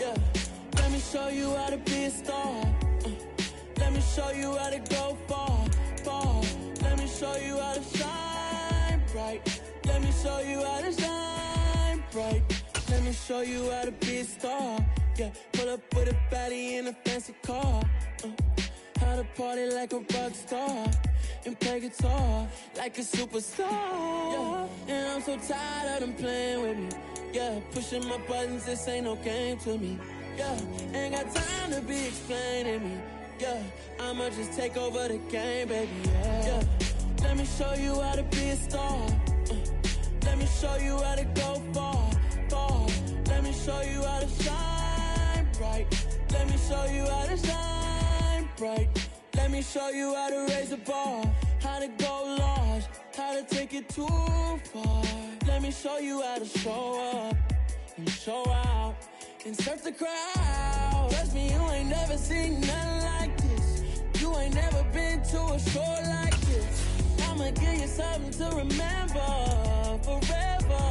Yeah, let me show you how to be a star. Let me show you how to go far, far. Let me show you how to shine bright. Let me show you how to shine bright. Let me show you how to be a star. Yeah, pull up with a baddie in a fancy car. How to party like a rock star and play guitar like a superstar. Yeah, and I'm so tired of them playing with me. Yeah, pushing my buttons, this ain't no game to me. Yeah, ain't got time to be explaining me. Yeah, I'ma just take over the game, baby. Yeah, let me show you how to be a star. Let me show you how to go far, far. Let me show you how to shine bright. Let me show you how to shine bright. Let me show you how to raise a bar, how to go large, how to take it too far. Let me show you how to show up and show out and surf the crowd. Trust me, you ain't never seen nothing like this. You ain't never been to a show like this. I'ma give you something to remember forever.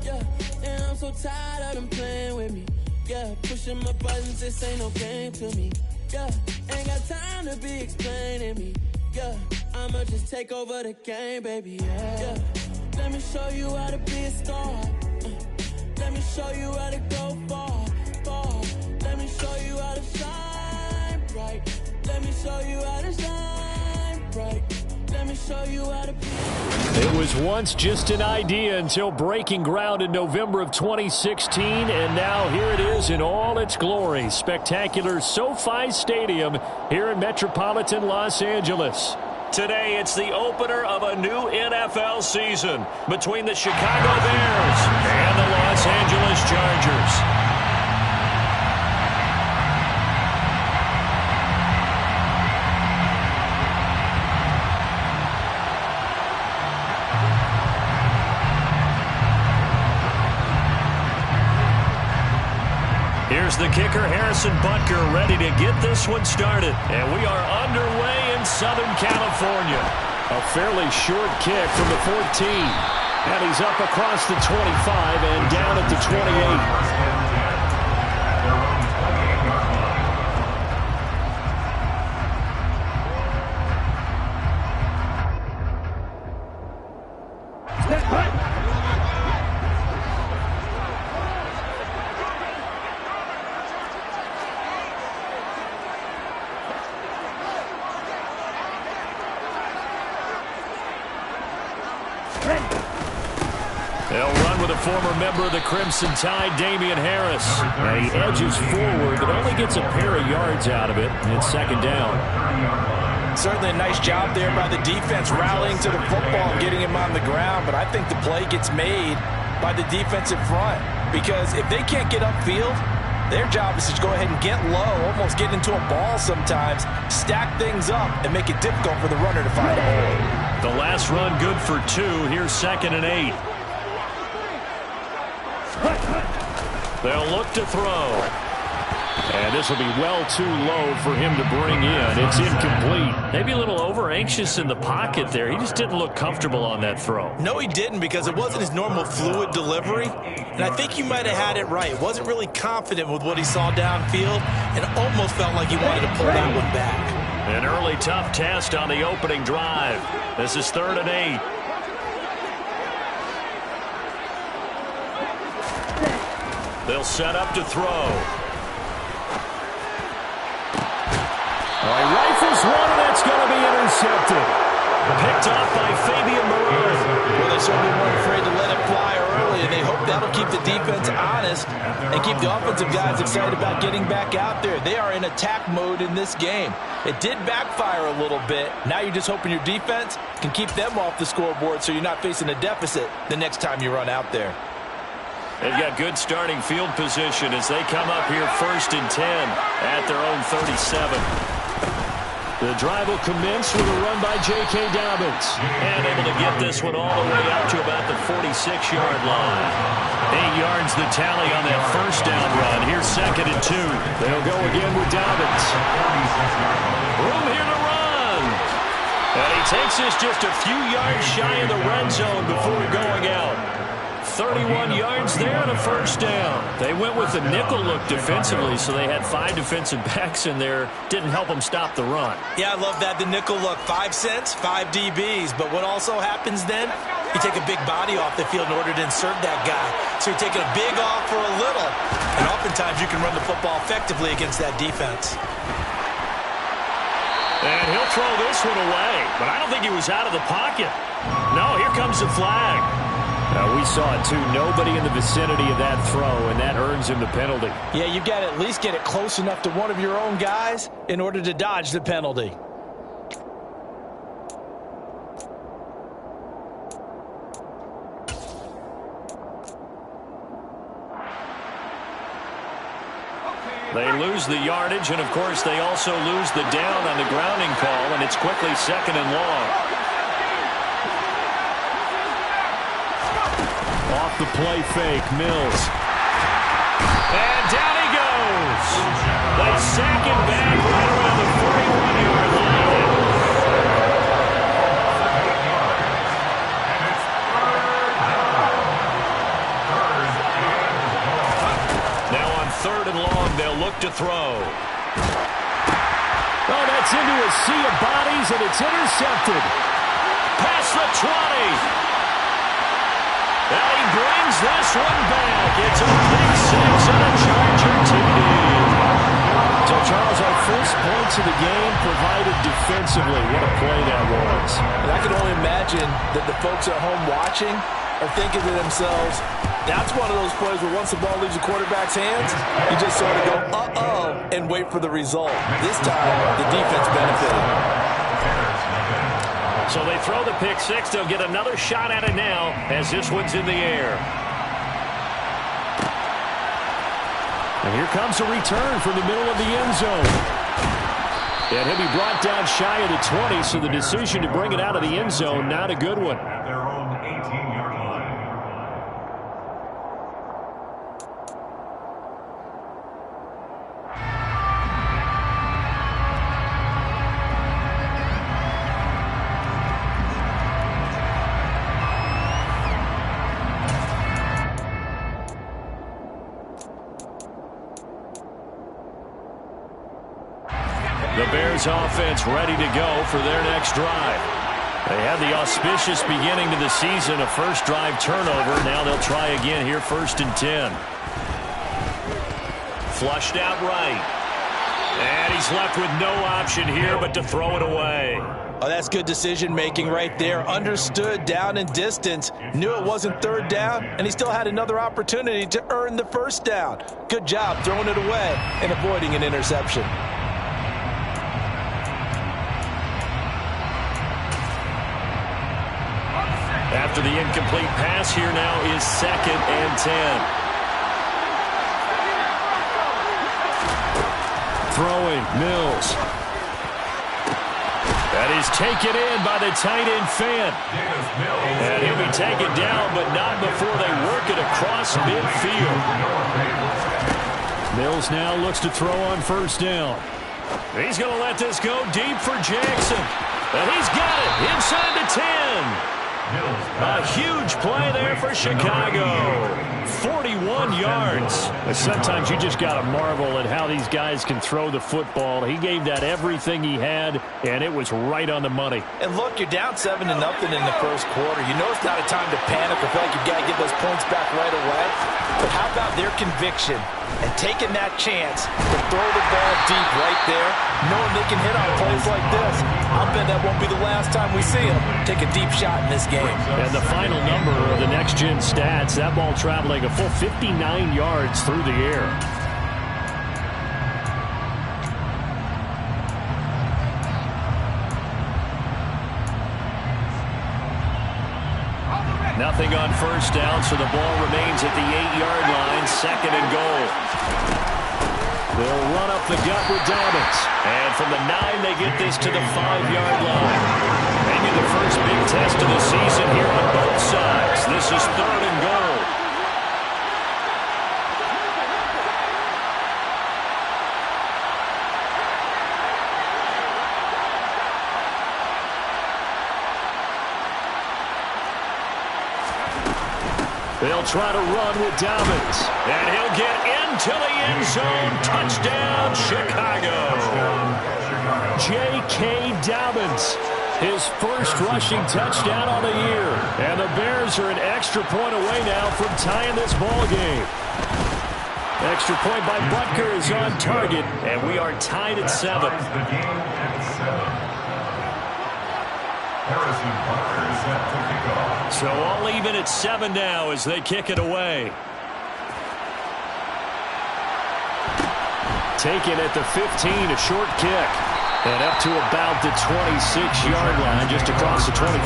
Yeah, and I'm so tired of them playing with me. Yeah, pushing my buttons, this ain't no game to me. Yeah, ain't got time to be explaining me. Yeah, I'ma just take over the game, baby. Yeah, let me show you how to be a star. Let me show you how to go far, far. Let me show you how to shine bright. Let me show you how to shine bright. Let me show you how to be. It was once just an idea until breaking ground in November of 2016, and now here it is in all its glory. Spectacular SoFi Stadium here in metropolitan Los Angeles. Today, it's the opener of a new NFL season between the Chicago Bears and the Los Angeles Chargers. Here's the kicker, Harrison Butker, ready to get this one started. And we are underway in Southern California. A fairly short kick from the 14. And he's up across the 25 and down at the 28. They'll run with a former member of the Crimson Tide, Damian Harris. And he edges forward, but only gets a pair of yards out of it. It's second down. Certainly a nice job there by the defense rallying to the football and getting him on the ground. But I think the play gets made by the defensive front. Because if they can't get upfield, their job is to go ahead and get low, almost get into a ball sometimes, stack things up, and make it difficult for the runner to find a hole. The last run good for 2. Here's 2nd and 8. They'll look to throw. And this will be well too low for him to bring in. It's incomplete. Maybe a little over-anxious in the pocket there. He just didn't look comfortable on that throw. No, he didn't, because it wasn't his normal fluid delivery. And I think he might have had it right. Wasn't really confident with what he saw downfield and almost felt like he wanted to pull that one back. An early tough test on the opening drive. This is 3rd and 8. They'll set up to throw. He rifles one, and that's going to be intercepted. Picked off by Fabian Moreau. Well, they certainly weren't afraid to let it fly early, and they hope that'll keep the defense honest and keep the offensive guys excited about getting back out there. They are in attack mode in this game. It did backfire a little bit. Now you're just hoping your defense can keep them off the scoreboard so you're not facing a deficit the next time you run out there. They've got good starting field position as they come up here 1st and 10 at their own 37. The drive will commence with a run by J.K. Dobbins. And able to get this one all the way out to about the 46-yard line. 8 yards the tally on that first down run. Here's 2nd and 2. They'll go again with Dobbins. Room here to run. And he takes this just a few yards shy of the red zone before going out. 31 yards there and a first down. They went with the nickel look defensively, so they had 5 defensive backs in there. Didn't help them stop the run. Yeah, I love that, the nickel look. 5 cents, 5 DBs. But what also happens then, you take a big body off the field in order to insert that guy. So you're taking a big off for a little. And oftentimes you can run the football effectively against that defense. And he'll throw this one away. But I don't think he was out of the pocket. No, here comes the flag. Now, we saw it, too. Nobody in the vicinity of that throw, and that earns him the penalty. Yeah, you've got to at least get it close enough to one of your own guys in order to dodge the penalty. They lose the yardage, and, of course, they also lose the down on the grounding call, and it's quickly 2nd and long. Off the play fake, Mills. And down he goes. They sack him back right around the 41-yard line. Now on 3rd and long, they'll look to throw. Oh, that's into a sea of bodies, and it's intercepted. Past the 20. And he brings this one back. It's a pick 6 and a Charger TD. So, Charles, our first points of the game provided defensively. What a play that was. And I can only imagine that the folks at home watching are thinking to themselves, that's one of those plays where once the ball leaves the quarterback's hands, you just sort of go, uh-oh, and wait for the result. This time, the defense benefited. So they throw the pick 6. They'll get another shot at it now as this one's in the air. And here comes a return from the middle of the end zone. And he'll be brought down shy of the 20, so the decision to bring it out of the end zone, not a good one. At their own 18-yard line. The Bears offense ready to go for their next drive. They had the auspicious beginning to the season, a first drive turnover. Now they'll try again here, 1st and 10. Flushed out right. And he's left with no option here but to throw it away. Oh, that's good decision-making right there. Understood down and distance. Knew it wasn't 3rd down, and he still had another opportunity to earn the 1st down. Good job throwing it away and avoiding an interception. After the incomplete pass, here now is 2nd and 10. Throwing, Mills. That is taken in by the tight end, Fant. And he'll be taken down, but not before they work it across midfield. Mills now looks to throw on 1st down. He's going to let this go deep for Jackson. And he's got it inside the 10. A huge play there for Chicago. 41 yards. Sometimes you just got to marvel at how these guys can throw the football. He gave that everything he had, and it was right on the money. And look, you're down 7-0 in the first quarter. You know it's not a time to panic or feel like you've got to get those points back right away. But how about their conviction and taking that chance to throw the ball deep right there, knowing they can hit on plays like this? I'll bet that won't be the last time we see them take a deep shot in this game. And the final number of the next-gen stats, that ball traveling a full 59 yards through the air. Nothing on 1st down, so the ball remains at the 8-yard line, 2nd and goal. They'll run up the gut with Dobbins. And from the 9, they get this to the 5-yard line. Maybe the first big test of the season here on both sides. This is 3rd and goal. They'll try to run with Dobbins. And he'll get into the end zone. Touchdown, Chicago. J.K. Dobbins, his first rushing touchdown on the year. And the Bears are an extra point away now from tying this ball game. Extra point by Butker is on target, and we are tied at 7. So all even at 7 now as they kick it away. Taken at the 15, a short kick. And up to about the 26-yard line, just across the 25.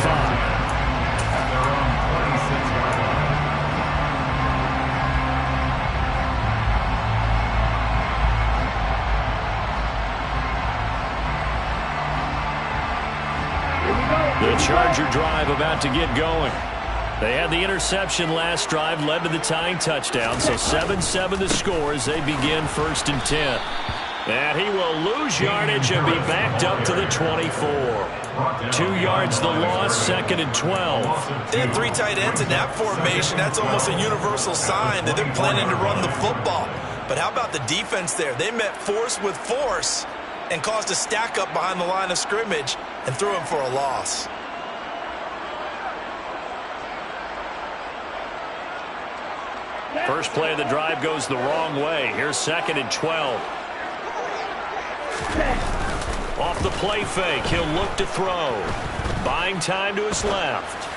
The Charger drive about to get going. They had the interception last drive, led to the tying touchdown, so 7-7 the score as they begin 1st and 10. And he will lose yardage and be backed up to the 24. 2 yards the loss, 2nd and 12. They had 3 tight ends in that formation. That's almost a universal sign that they're planning to run the football. But how about the defense there? They met force with force and caused a stack up behind the line of scrimmage and threw him for a loss. First play of the drive goes the wrong way. Here's 2nd and 12. Off the play fake, he'll look to throw. Buying time to his left.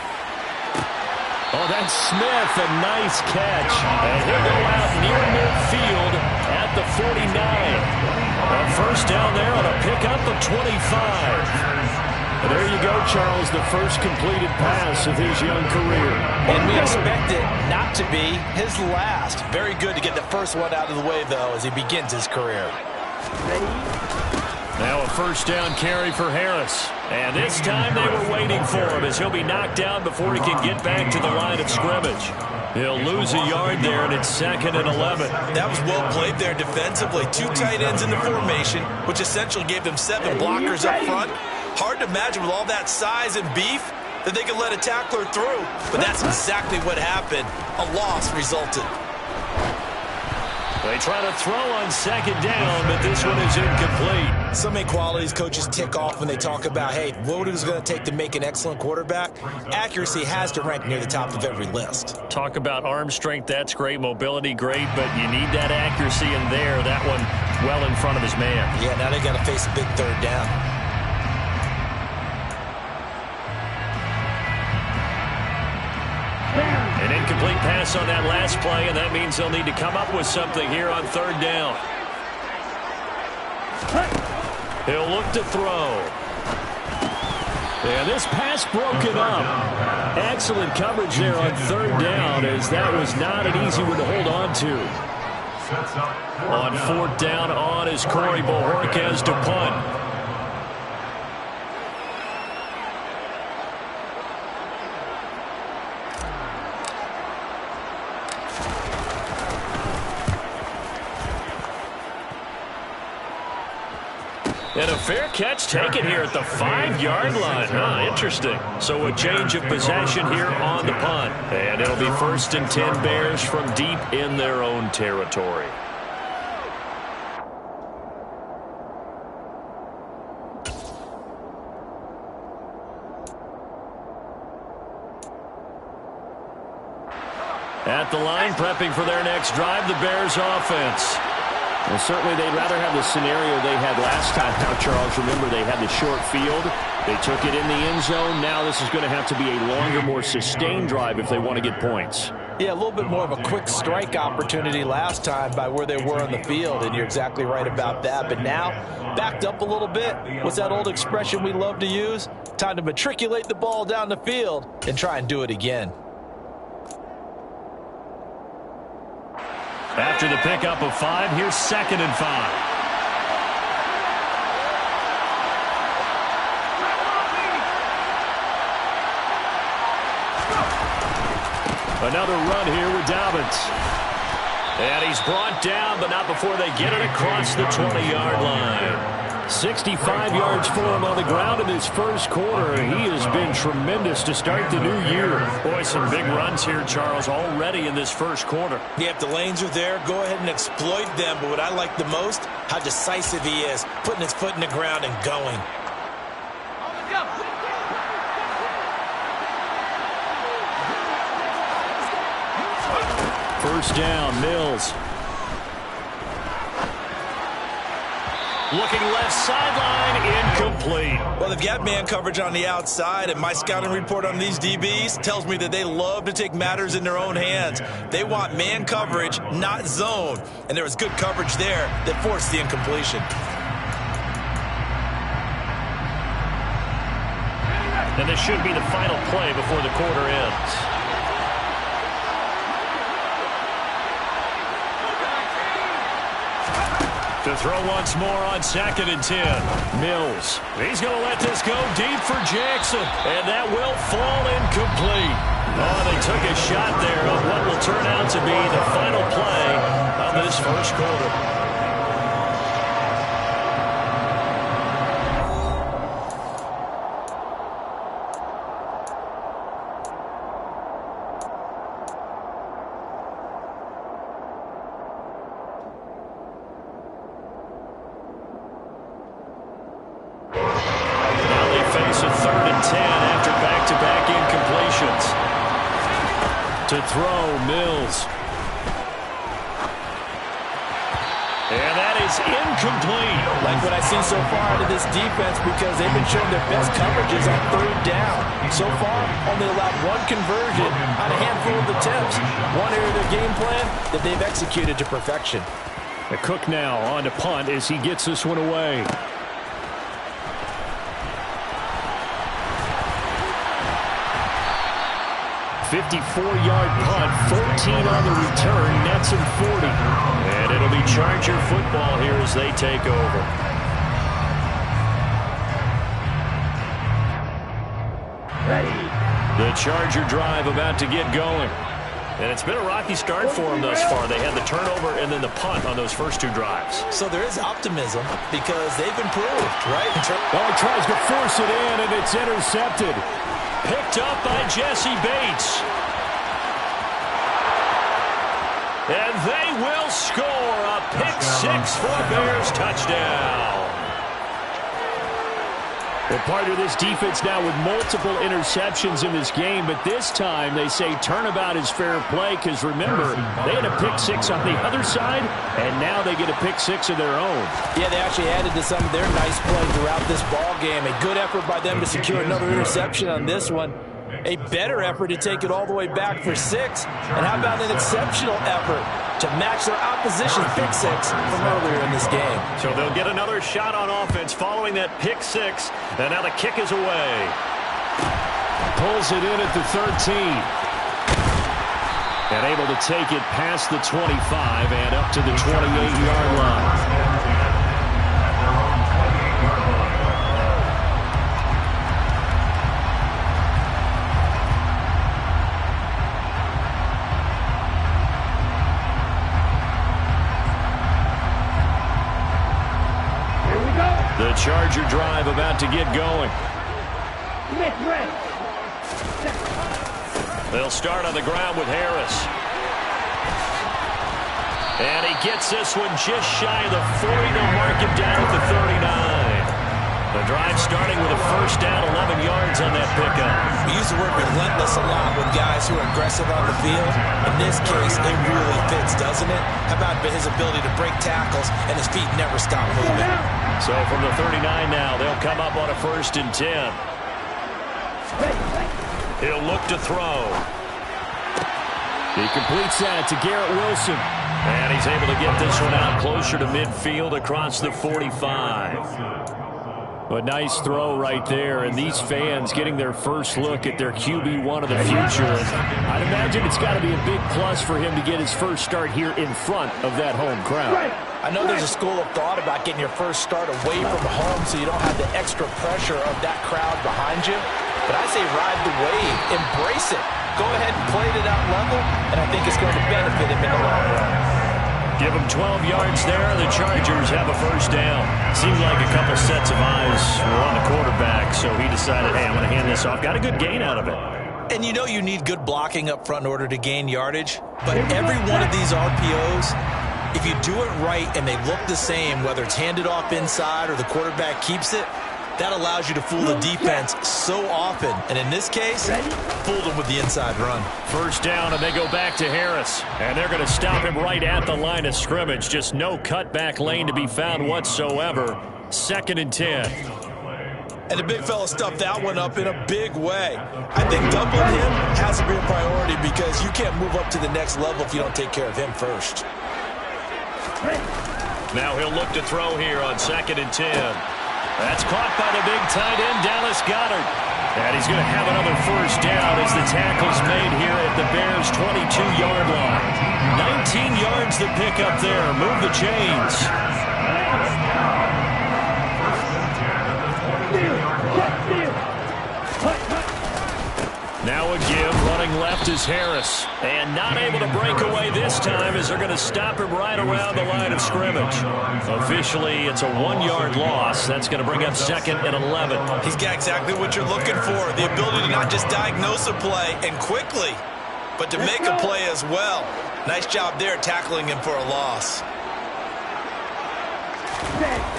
Oh, that's Smith, a nice catch. And he'll go out near midfield at the 49. A first down there on a pickup of 25. And there you go, Charles, the first completed pass of his young career. And we expect it not to be his last. Very good to get the first one out of the way, though, as he begins his career. Now a first down carry for Harris. And this time they were waiting for him as he'll be knocked down before he can get back to the line of scrimmage. He'll lose a yard there, and it's 2nd and 11. That was well played there defensively. 2 tight ends in the formation, which essentially gave them 7 blockers up front. Hard to imagine with all that size and beef that they could let a tackler through. But that's exactly what happened. A loss resulted. They try to throw on 2nd down, but this one is incomplete. So many qualities coaches tick off when they talk about, hey, what is it going to take to make an excellent quarterback? Accuracy has to rank near the top of every list. Talk about arm strength, that's great. Mobility, great, but you need that accuracy in there. That one well in front of his man. Yeah, now they got to face a big 3rd down. An incomplete pass on that last play, and that means they'll need to come up with something here on 3rd down. He'll look to throw. And this pass broken up. Excellent coverage there on 3rd down, as that was not an easy one to hold on to. On 4th down on is Corey Bojorquez to punt. And a fair catch taken here at the 5-yard line. Interesting. So a change of possession here on the punt. And it'll be 1st and 10 Bears from deep in their own territory. At the line, prepping for their next drive, the Bears offense. Well, certainly they'd rather have the scenario they had last time. Now, Charles, remember they had the short field. They took it in the end zone. Now this is going to have to be a longer, more sustained drive if they want to get points. Yeah, a little bit more of a quick strike opportunity last time by where they were on the field, and you're exactly right about that. But now, backed up a little bit. What's that old expression we love to use? Time to matriculate the ball down the field and try and do it again. After the pickup of 5, here's 2nd and 5. Another run here with Dobbins. And he's brought down, but not before they get it across the 20-yard line. 65 yards for him on the ground in this first quarter. He has been tremendous to start the new year. Boy, some big runs here, Charles, already in this first quarter. Yeah, if the lanes are there, go ahead and exploit them. But what I like the most, how decisive he is, putting his foot in the ground and going. First down, Mills. Looking left sideline, incomplete. Well, they've got man coverage on the outside, and my scouting report on these DBs tells me that they love to take matters in their own hands. They want man coverage, not zone. And there was good coverage there that forced the incompletion. And this should be the final play before the quarter ends. To throw once more on 2nd and 10. Mills. He's going to let this go deep for Jackson. And that will fall incomplete. Oh, they took a shot there on what will turn out to be the final play of this first quarter. To throw, Mills. And that is incomplete. Like what I've seen so far out of this defense, because they've been showing their best coverages on 3rd down. So far, only allowed one conversion on a handful of attempts. One area of their game plan that they've executed to perfection. The Cook now on to punt as he gets this one away. 54-yard punt, 14 on the return, nets him 40. And it'll be Charger football here as they take over. The Charger drive about to get going. And it's been a rocky start for them thus far. They had the turnover and then the punt on those first 2 drives. So there is optimism because they've improved, right? Oh, he tries to force it in, and it's intercepted. Picked up by Jesse Bates. And they will score a pick-6 for a Bears touchdown. Well, part of this defense now with multiple interceptions in this game, but this time they say turnabout is fair play because, remember, they had a pick-6 on the other side, and now they get a pick-6 of their own. Yeah, they actually added to some of their nice play throughout this ball game. A good effort by them to secure another interception on this one. A better effort to take it all the way back for 6. And how about an exceptional effort to match their opposition's pick-6 from earlier in this game. So they'll get another shot on offense following that pick-6. And now the kick is away. Pulls it in at the 13. And able to take it past the 25 and up to the 28-yard line. The Charger drive about to get going. They'll start on the ground with Harris. And he gets this one just shy of the 40. They'll mark him down at the 39. The drive starting with a first down, 11 yards on that pickup. We use the word relentless a lot with guys who are aggressive on the field. In this case, it really fits, doesn't it? How about his ability to break tackles and his feet never stop moving? So from the 39 now, they'll come up on a 1st and 10. He'll look to throw. He completes that to Garrett Wilson. And he's able to get this one out closer to midfield across the 45. A nice throw right there, and these fans getting their first look at their QB1 of the future. I'd imagine it's got to be a big plus for him to get his first start here in front of that home crowd. I know there's a school of thought about getting your first start away from home so you don't have the extra pressure of that crowd behind you. But I say ride the wave, embrace it. Go ahead and play it at that level, and I think it's going to benefit him in the long run. Give them 12 yards there. The Chargers have a first down. Seemed like a couple sets of eyes were on the quarterback, so he decided, hey, I'm going to hand this off. Got a good gain out of it. And you know you need good blocking up front in order to gain yardage. But every one of these RPOs, if you do it right and they look the same, whether it's handed off inside or the quarterback keeps it, that allows you to fool the defense so often. And in this case, fooled them with the inside run. First down, and they go back to Harris. And they're going to stop him right at the line of scrimmage. Just no cutback lane to be found whatsoever. 2nd and 10. And the big fella stuffed that one up in a big way. I think doubling him has to be a priority because you can't move up to the next level if you don't take care of him first. Now he'll look to throw here on 2nd and 10. That's caught by the big tight end, Dallas Goedert. And he's going to have another first down as the tackle's made here at the Bears' 22-yard line. 19 yards to pick up there. Move the chains. Now a give, running left is Harris. And not able to break away this time as they're going to stop him right around the line of scrimmage. Officially, it's a 1-yard loss. That's going to bring up 2nd and 11. He's got exactly what you're looking for. The ability to not just diagnose a play and quickly, but to make a play as well. Nice job there tackling him for a loss.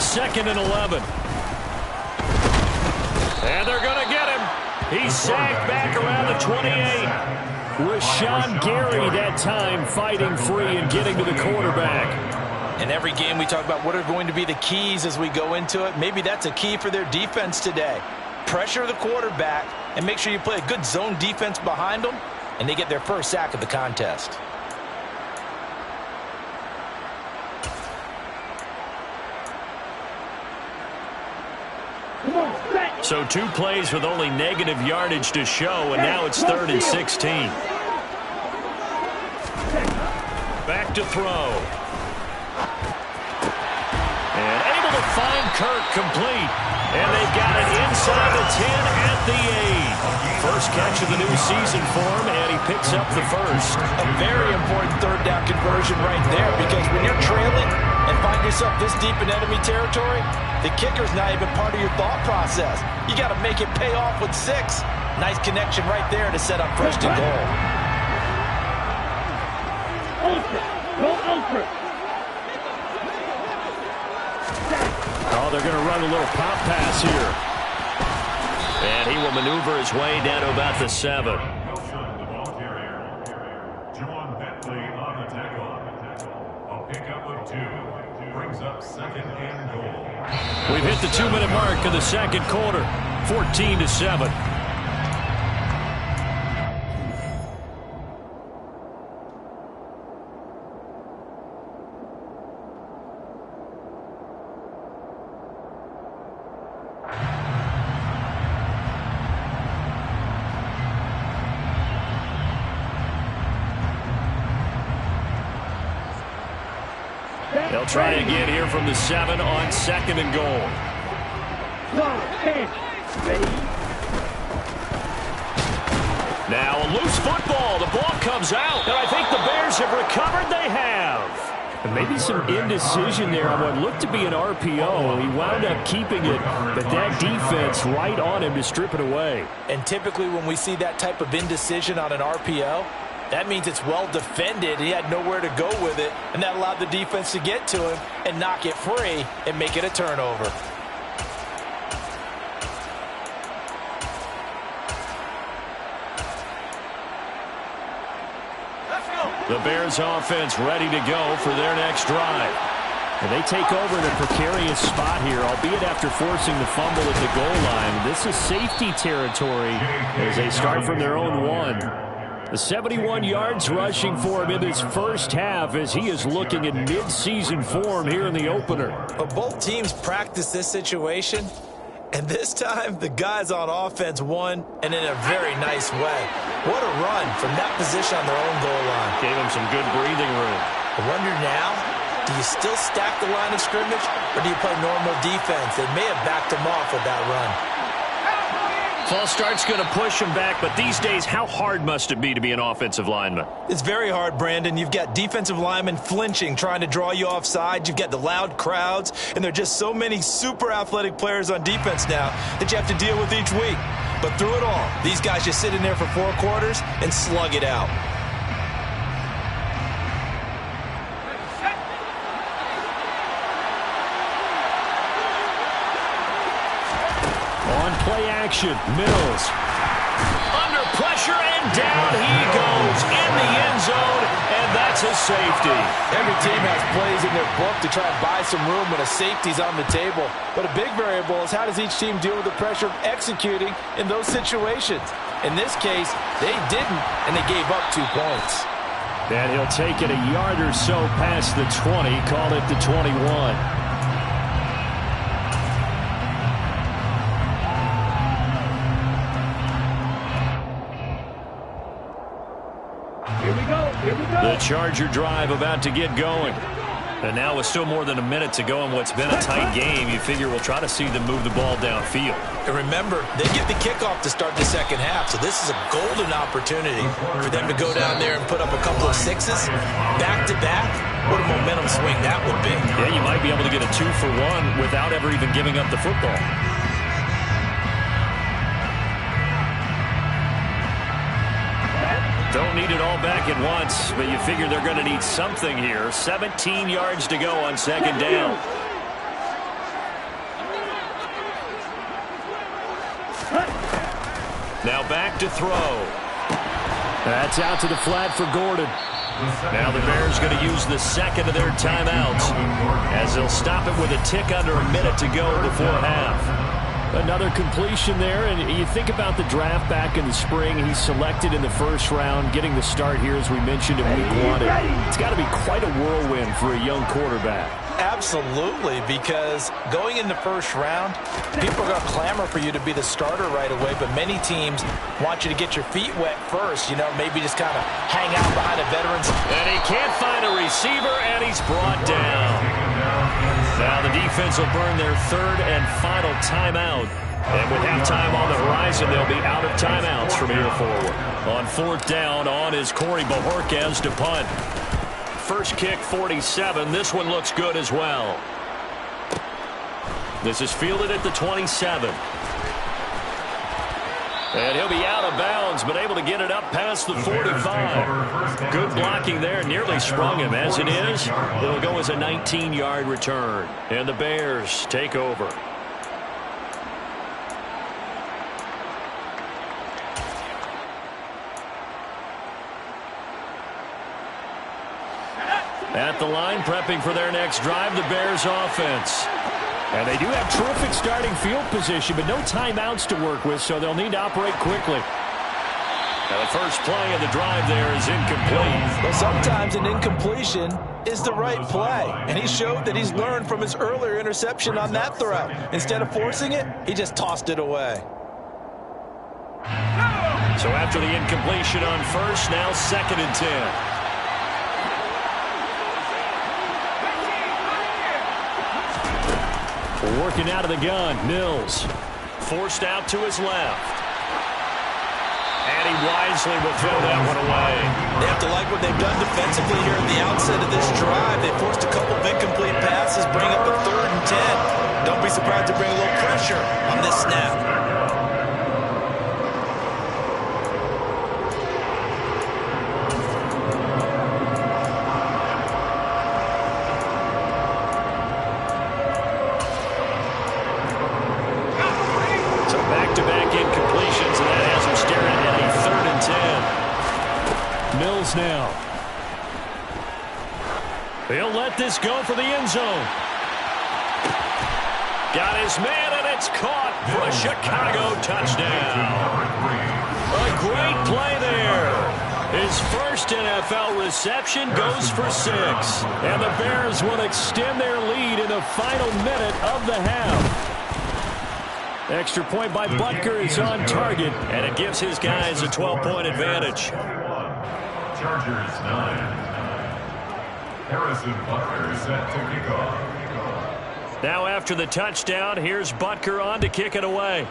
2nd and 11. And they're going to get him. He's sacked back around the 28. Rashawn Gary that time fighting free and getting to the quarterback. In every game we talk about what are going to be the keys as we go into it. Maybe that's a key for their defense today. Pressure the quarterback and make sure you play a good zone defense behind them, and they get their first sack of the contest. So 2 plays with only negative yardage to show, and now it's 3rd and 16. Back to throw. And able to find Kirk complete. And they've got it inside the 10 at the 8. First catch of the new season for him, and he picks up the first. A very important 3rd down conversion right there, because when you're trailing and find yourself this deep in enemy territory, the kicker's not even part of your thought process. You got to make it pay off with 6. Nice connection right there to set up 1st and goal. Oh, they're going to run a little pop pass here. And he will maneuver his way down to about the 7. John Bentley on the tackle. A pickup of 2 brings up 2nd and goal. We've hit the 2-minute mark of the 2nd quarter. 14-7. They'll try again here from the 7 on 2nd and goal. Now a loose football. The ball comes out. And I think the Bears have recovered. They have. And maybe some indecision there on what looked to be an RPO. He wound up keeping it, but that defense right on him to strip it away. And typically when we see that type of indecision on an RPO, that means it's well defended. He had nowhere to go with it, and that allowed the defense to get to him and knock it free and make it a turnover. The Bears offense ready to go for their next drive. And they take over in a precarious spot here, albeit after forcing the fumble at the goal line. This is safety territory as they start from their own 1. The 71 yards rushing for him in this first half as he is looking in mid-season form here in the opener. But both teams practice this situation, and this time the guys on offense won, and in a very nice way. What a run from that position on their own goal line. Gave him some good breathing room. I wonder now, do you still stack the line of scrimmage, or do you play normal defense? They may have backed him off with that run. False start's going to push him back, but these days, how hard must it be to be an offensive lineman? It's very hard, Brandon. You've got defensive linemen flinching, trying to draw you offside. You've got the loud crowds, and there are just so many super athletic players on defense now that you have to deal with each week. But through it all, these guys just sit in there for 4 quarters and slug it out. Play action. Mills. Under pressure, and down he goes in the end zone, and that's a safety. Every team has plays in their book to try and buy some room when a safety's on the table. But a big variable is how does each team deal with the pressure of executing in those situations. In this case, they didn't, and they gave up 2 points. And he'll take it a yard or so past the 20, call it the 21. The Charger drive about to get going. And now with still more than a minute to go in what's been a tight game, you figure we'll try to see them move the ball downfield. And remember, they get the kickoff to start the second half, so this is a golden opportunity for them to go down there and put up a couple of 6s back-to-back. What a momentum swing that would be. Yeah, you might be able to get a 2-for-1 without ever even giving up the football. Don't need it all back at once, but you figure they're going to need something here. 17 yards to go on second down. Now back to throw. That's out to the flat for Gordon. Now the Bears going to use the second of their timeouts as they'll stop it with a tick under a minute to go before half. Another completion there, and you think about the draft back in the spring. He's selected in the first round, getting the start here, as we mentioned, in week 1. It's got to be quite a whirlwind for a young quarterback. Absolutely, because going in the first round, people are going to clamor for you to be the starter right away, but many teams want you to get your feet wet first, maybe just kind of hang out behind the veterans. And he can't find a receiver, and he's brought down. Now the defense will burn their third and final timeout. And with halftime on the horizon, they'll be out of timeouts from here forward. On 4th down, on is Corey Bojorquez to punt. First kick, 47. This one looks good as well. This is fielded at the 27. And he'll be out of bounds, but able to get it up past the 45. Good blocking there, nearly sprung him. As it is, it'll go as a 19-yard return. And the Bears take over. At the line, prepping for their next drive, the Bears offense. And they do have terrific starting field position, but no timeouts to work with, so they'll need to operate quickly. Now the first play of the drive there is incomplete. Well, sometimes an incompletion is the right play, and he showed that he's learned from his earlier interception on that throw. Instead of forcing it, he just tossed it away. So after the incompletion on first, now 2nd and 10. Working out of the gun, Mills. Forced out to his left. And he wisely will throw that one away. They have to like what they've done defensively here at the outset of this drive. They forced a couple of incomplete passes, bring up a 3rd and 10. Don't be surprised to bring a little pressure on this snap. Now he'll let this go for the end zone. Got his man, and it's caught for a Chicago touchdown. A great play there. His first NFL reception goes for 6. And the Bears will extend their lead in the final minute of the half. Extra point by Butker is on target, and it gives his guys a 12-point advantage. Chargers 9. Harrison Butker set to kick off. Now after the touchdown, here's Butker on to kick it away.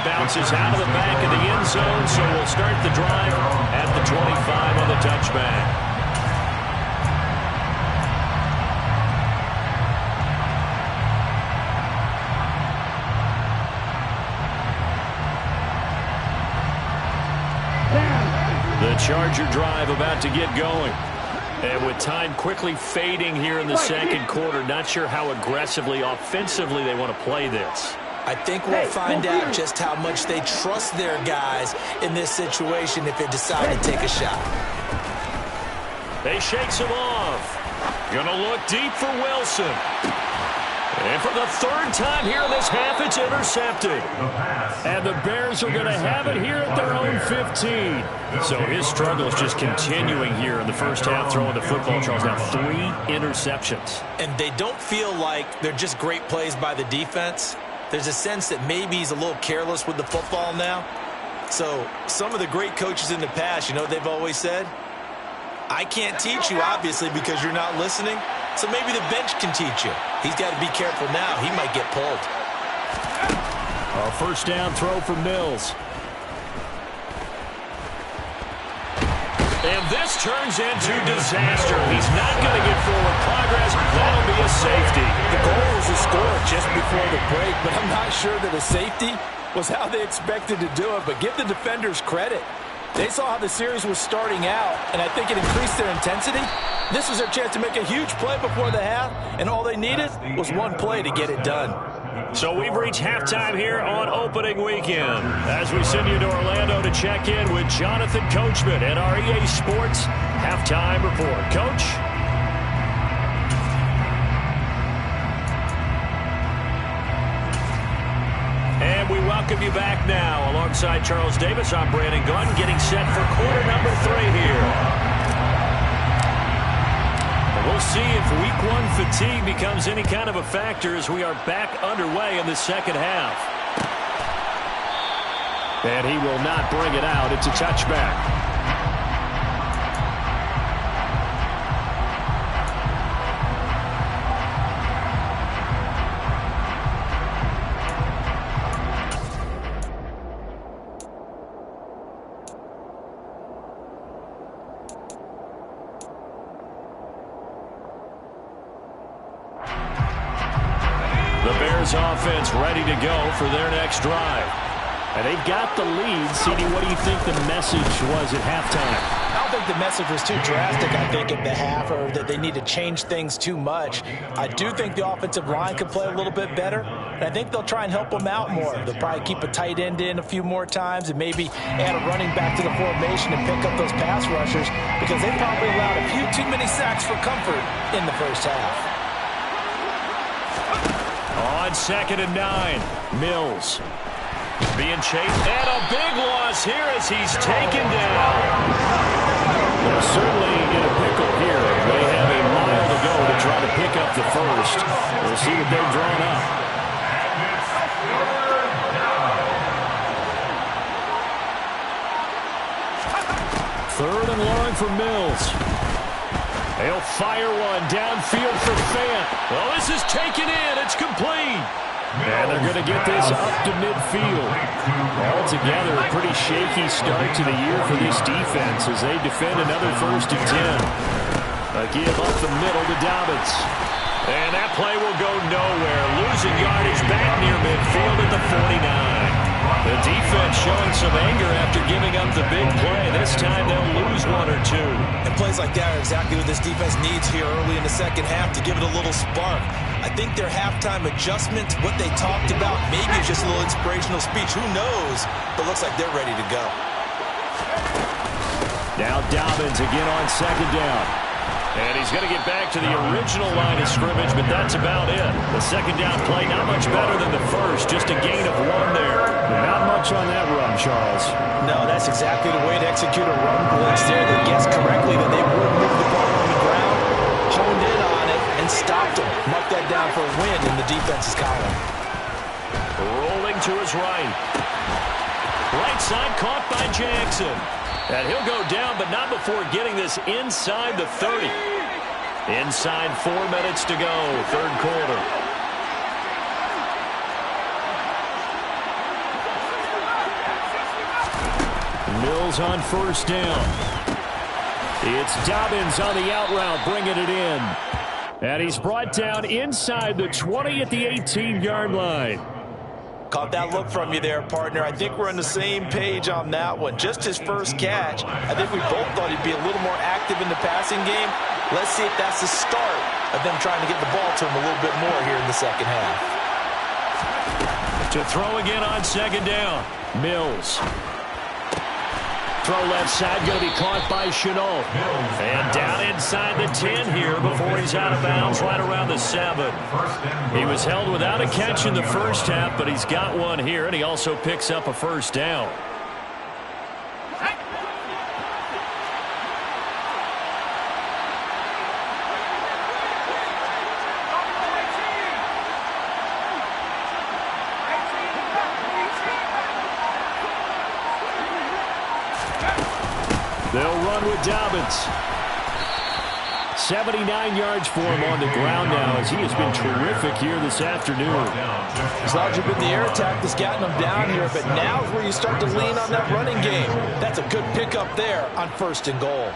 bounces out of the back of the end zone, so we'll start the drive at the 25 on the touchback. The Charger drive about to get going. And with time quickly fading here in the second quarter, not sure how aggressively, offensively they want to play this. I think we'll find out just how much they trust their guys in this situation if they decide to take a shot. They shakes him off. Gonna look deep for Wilson. And for the third time here in this half, it's intercepted. And the Bears are going to have it here at their own 15. So his struggle is just continuing here in the first half, throwing the football, Charles. Now 3 interceptions. And they don't feel like they're just great plays by the defense. There's a sense that maybe he's a little careless with the football now. So some of the great coaches in the past, you know what they've always said? I can't teach you, obviously, because you're not listening. So maybe the bench can teach you. He's got to be careful now. He might get pulled. A first down throw for Mills. And this turns into disaster. He's not going to get forward progress. That'll be a safety. The goal was to score just before the break, but I'm not sure that a safety was how they expected to do it. But give the defenders credit. They saw how the series was starting out, and I think it increased their intensity. This was their chance to make a huge play before the half, and all they needed was one play to get it done. So we've reached halftime here on opening weekend. As we send you to Orlando to check in with Jonathan Coachman at our EA Sports Halftime Report. Coach? And we welcome you back now. Alongside Charles Davis, I'm Brandon Gunn, getting set for quarter number 3 here. We'll see if week 1 fatigue becomes any kind of a factor as we are back underway in the second half. And he will not bring it out. It's a touchback. Offense ready to go for their next drive. And they've got the lead. CD, what do you think the message was at halftime? I don't think the message was too drastic, I think, at the half, or that they need to change things too much. I do think the offensive line could play a little bit better, and I think they'll try and help them out more. They'll probably keep a tight end in a few more times and maybe add a running back to the formation and pick up those pass rushers, because they probably allowed a few too many sacks for comfort in the first half. On 2nd and 9, Mills being chased, and a big loss here as he's taken down. They're certainly in a pickle here. They have a mile to go to try to pick up the first. We'll see what they've drawn up. Third and long for Mills. They'll fire one downfield for Fant. Well, this is taken in. It's complete. And they're going to get this up to midfield. Altogether, a pretty shaky start to the year for this defense as they defend another 1st and 10. A give up the middle to Dobbins. And that play will go nowhere. Losing yardage back near midfield at the 49. The defense showing some anger after giving up the big play. This time they'll lose 1 or 2. And plays like that are exactly what this defense needs here early in the second half to give it a little spark. I think their halftime adjustment, what they talked about, maybe it's just a little inspirational speech. Who knows? But looks like they're ready to go. Now Dobbins again on 2nd down. And he's going to get back to the original line of scrimmage, but that's about it. The 2nd down play, not much better than the first. Just a gain of 1 there. Not much on that run, Charles. No, that's exactly the way to execute a run blitz there that guessed correctly that they would move the ball on the ground, honed in on it, and stopped them. Mark that down for a win in the defense's column. Rolling to his right. Right side caught by Jackson. And he'll go down, but not before getting this inside the 30. Inside 4 minutes to go, 3rd quarter. Mills on first down. It's Dobbins on the out route, bringing it in. And he's brought down inside the 20 at the 18-yard line. Caught that look from you there, partner. I think we're on the same page on that one. Just his first catch. I think we both thought he'd be a little more active in the passing game. Let's see if that's the start of them trying to get the ball to him a little bit more here in the second half. To throw again on second down. Mills. Throw left side, going to be caught by Chenault. And down inside the 10 here before he's out of bounds right around the 7. He was held without a catch in the first half, but he's got one here, and he also picks up a first down. They'll run with Dobbins. 79 yards for him on the ground now, as he has been terrific here this afternoon. As long as you've been the air attack that's gotten them down here, but now is where you start to lean on that running game. That's a good pickup there on first and goal.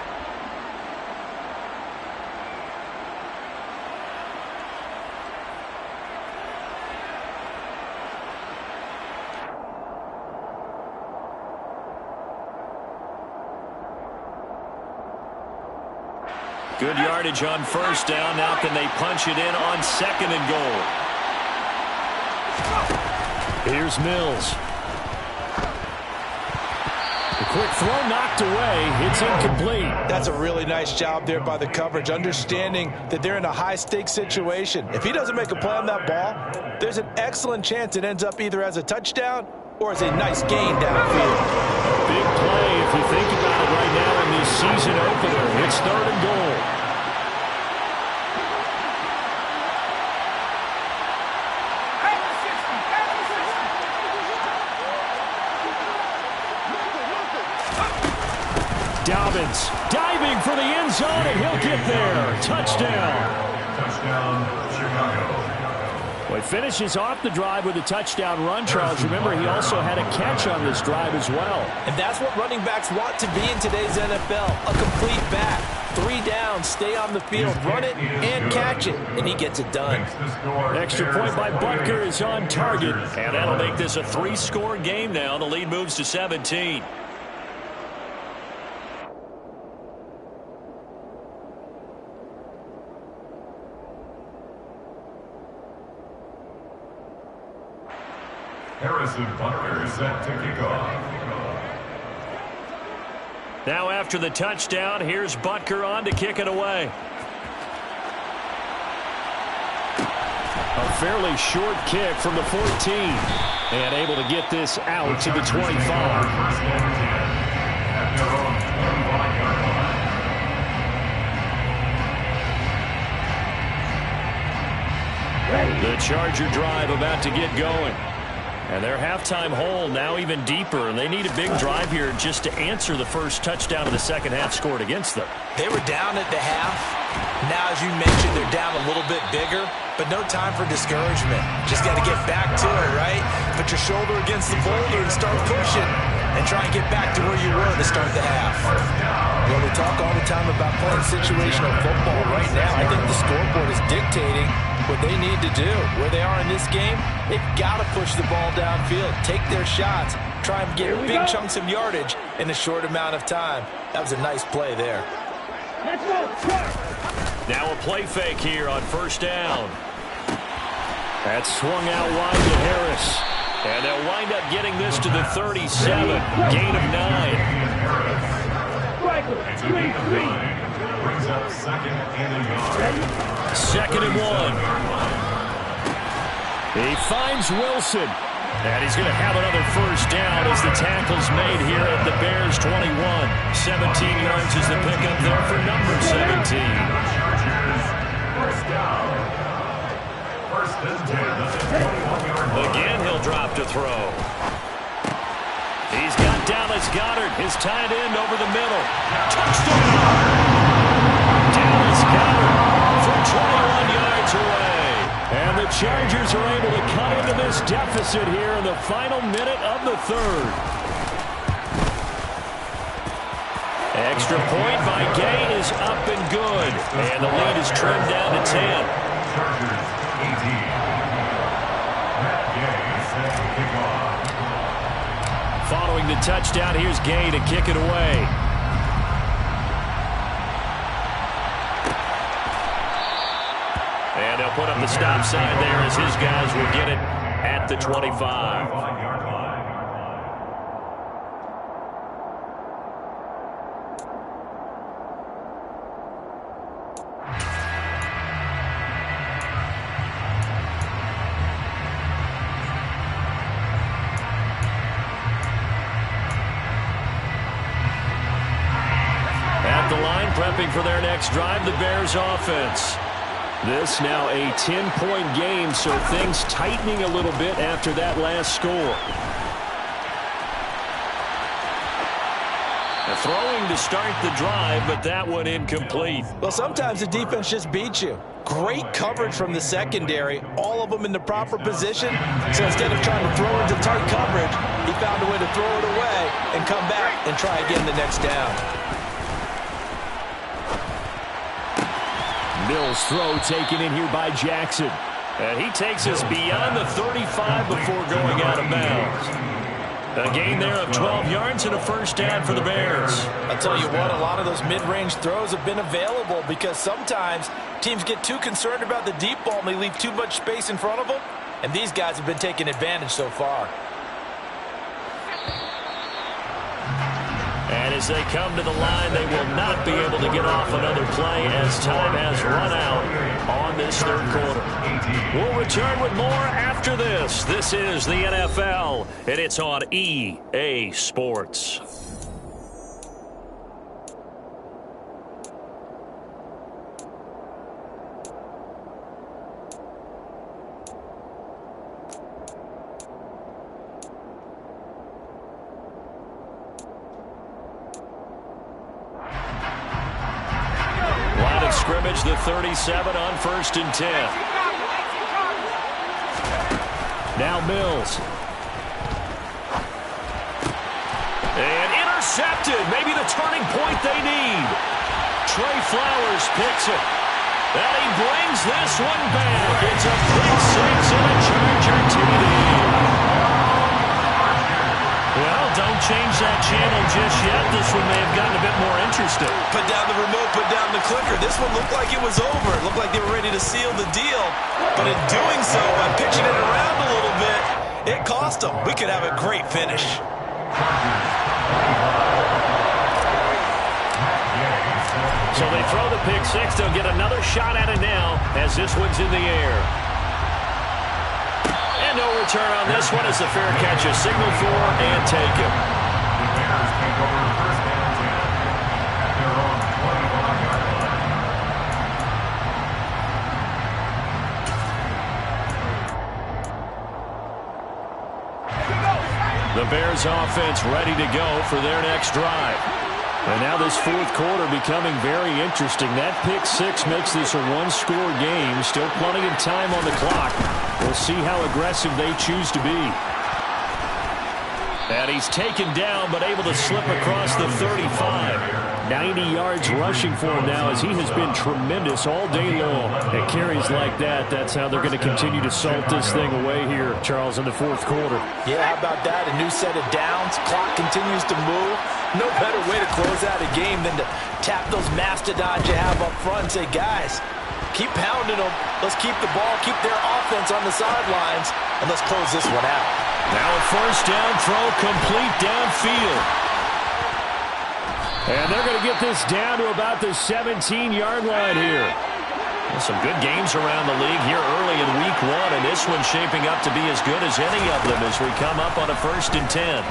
Good yardage on first down. Now can they punch it in on second and goal? Here's Mills. The quick throw knocked away. It's incomplete. That's a really nice job there by the coverage, understanding that they're in a high-stakes situation. If he doesn't make a play on that ball, there's an excellent chance it ends up either as a touchdown or as a nice gain downfield. Big play if you think about it right now in this season opener. It's third and goal. Dobbins diving for the end zone, and he'll get there. Touchdown. Touchdown, Chicago. Well, he finishes off the drive with a touchdown run, Charles. Remember, he also had a catch on this drive as well. And that's what running backs want to be in today's NFL, a complete back. 3 downs, stay on the field, run it, and catch it, and he gets it done. Extra point by Butker is on target. And that'll make this a 3-score game now. The lead moves to 17. Harrison Butker set to kick off. Now after the touchdown, here's Butker on to kick it away. A fairly short kick from the 14. And able to get this out to the 25. The Charger drive about to get going. And their halftime hole now even deeper, and they need a big drive here just to answer the first touchdown of the second half scored against them. They were down at the half. Now, as you mentioned, they're down a little bit bigger, but no time for discouragement. Just got to get back to it, right? Put your shoulder against the boulder and start pushing and try and get back to where you were to start the half. Well, we talk all the time about playing situational football. Right now, I think the scoreboard is dictating what they need to do. Where they are in this game, they've got to push the ball downfield, take their shots, try and get big chunks of yardage in a short amount of time. That was a nice play there. Now a play fake here on first down. That's swung out wide to Harris. And they'll wind up getting this to the 37. Gain of 9. It's a gain of 9. Brings up second and a yard. Second and 1. He finds Wilson. And he's going to have another first down as the tackle's made here at the Bears 21. 17 yards is the pickup there for number 17. First down. First and 10. 21-yard line. Again, he'll drop to throw. He's got Dallas Goedert, his tight end, over the middle. Touchdown! Dallas Goedert from 21 yards away. And the Chargers are able to cut into this deficit here in the final minute of the third. Extra point by Gay is up and good. And the lead is trimmed down to 10. Chargers 18. Matt Gay set to kick off. Following the touchdown, here's Gay to kick it away. And they'll put up the stop sign there as his guys will get it at the 25. At the line, prepping for their next drive, the Bears offense. This now a 10-point game, so things tightening a little bit after that last score. Throwing to start the drive, but that one incomplete. Well, sometimes the defense just beats you. Great coverage from the secondary, all of them in the proper position. So instead of trying to throw into tight coverage, he found a way to throw it away and come back and try again the next down. Mills' throw taken in here by Jackson. And he takes us beyond the 35 before going out of bounds. A gain there of 12 yards and a first down for the Bears. I'll tell you what, a lot of those mid-range throws have been available because sometimes teams get too concerned about the deep ball and they leave too much space in front of them. And these guys have been taking advantage so far. And as they come to the line, they will not be able to get off another play as time has run out on this third quarter. We'll return with more after this. This is the NFL, and it's on EA Sports. Scrimmage, the 37 on 1st and 10. Now Mills. And intercepted. Maybe the turning point they need. Trey Flowers picks it. And he brings this one back. It's a pick six and a Charger TD. Well, don't change that channel just yet. This one may have gotten a bit more interesting. Put down the remote, put down the clicker. This one looked like it was over. It looked like they were ready to seal the deal. But in doing so, by pitching it around a little bit, it cost them. We could have a great finish. So they throw the pick six. They'll get another shot at it now as this one's in the air. And no return on this one as the fair catch is signaled for and taken. The Bears take over first and 10 at their own 25-yard line. The Bears offense ready to go for their next drive. And now this fourth quarter becoming very interesting. That pick six makes this a one-score game. Still plenty of time on the clock. We'll see how aggressive they choose to be. And he's taken down, but able to slip across the 35. 90 yards rushing for him now as he has been tremendous all day long. At carries like that, that's how they're going to continue to salt this thing away here, Charles, in the fourth quarter. Yeah, how about that? A new set of downs. Clock continues to move. No better way to close out a game than to tap those mastodons you have up front and say, guys, keep pounding them. Let's keep the ball, keep their offense on the sidelines, and let's close this one out. Now a first down throw complete downfield. And they're going to get this down to about the 17-yard line here. Well, some good games around the league here early in week one, and this one's shaping up to be as good as any of them as we come up on a 1st and 10.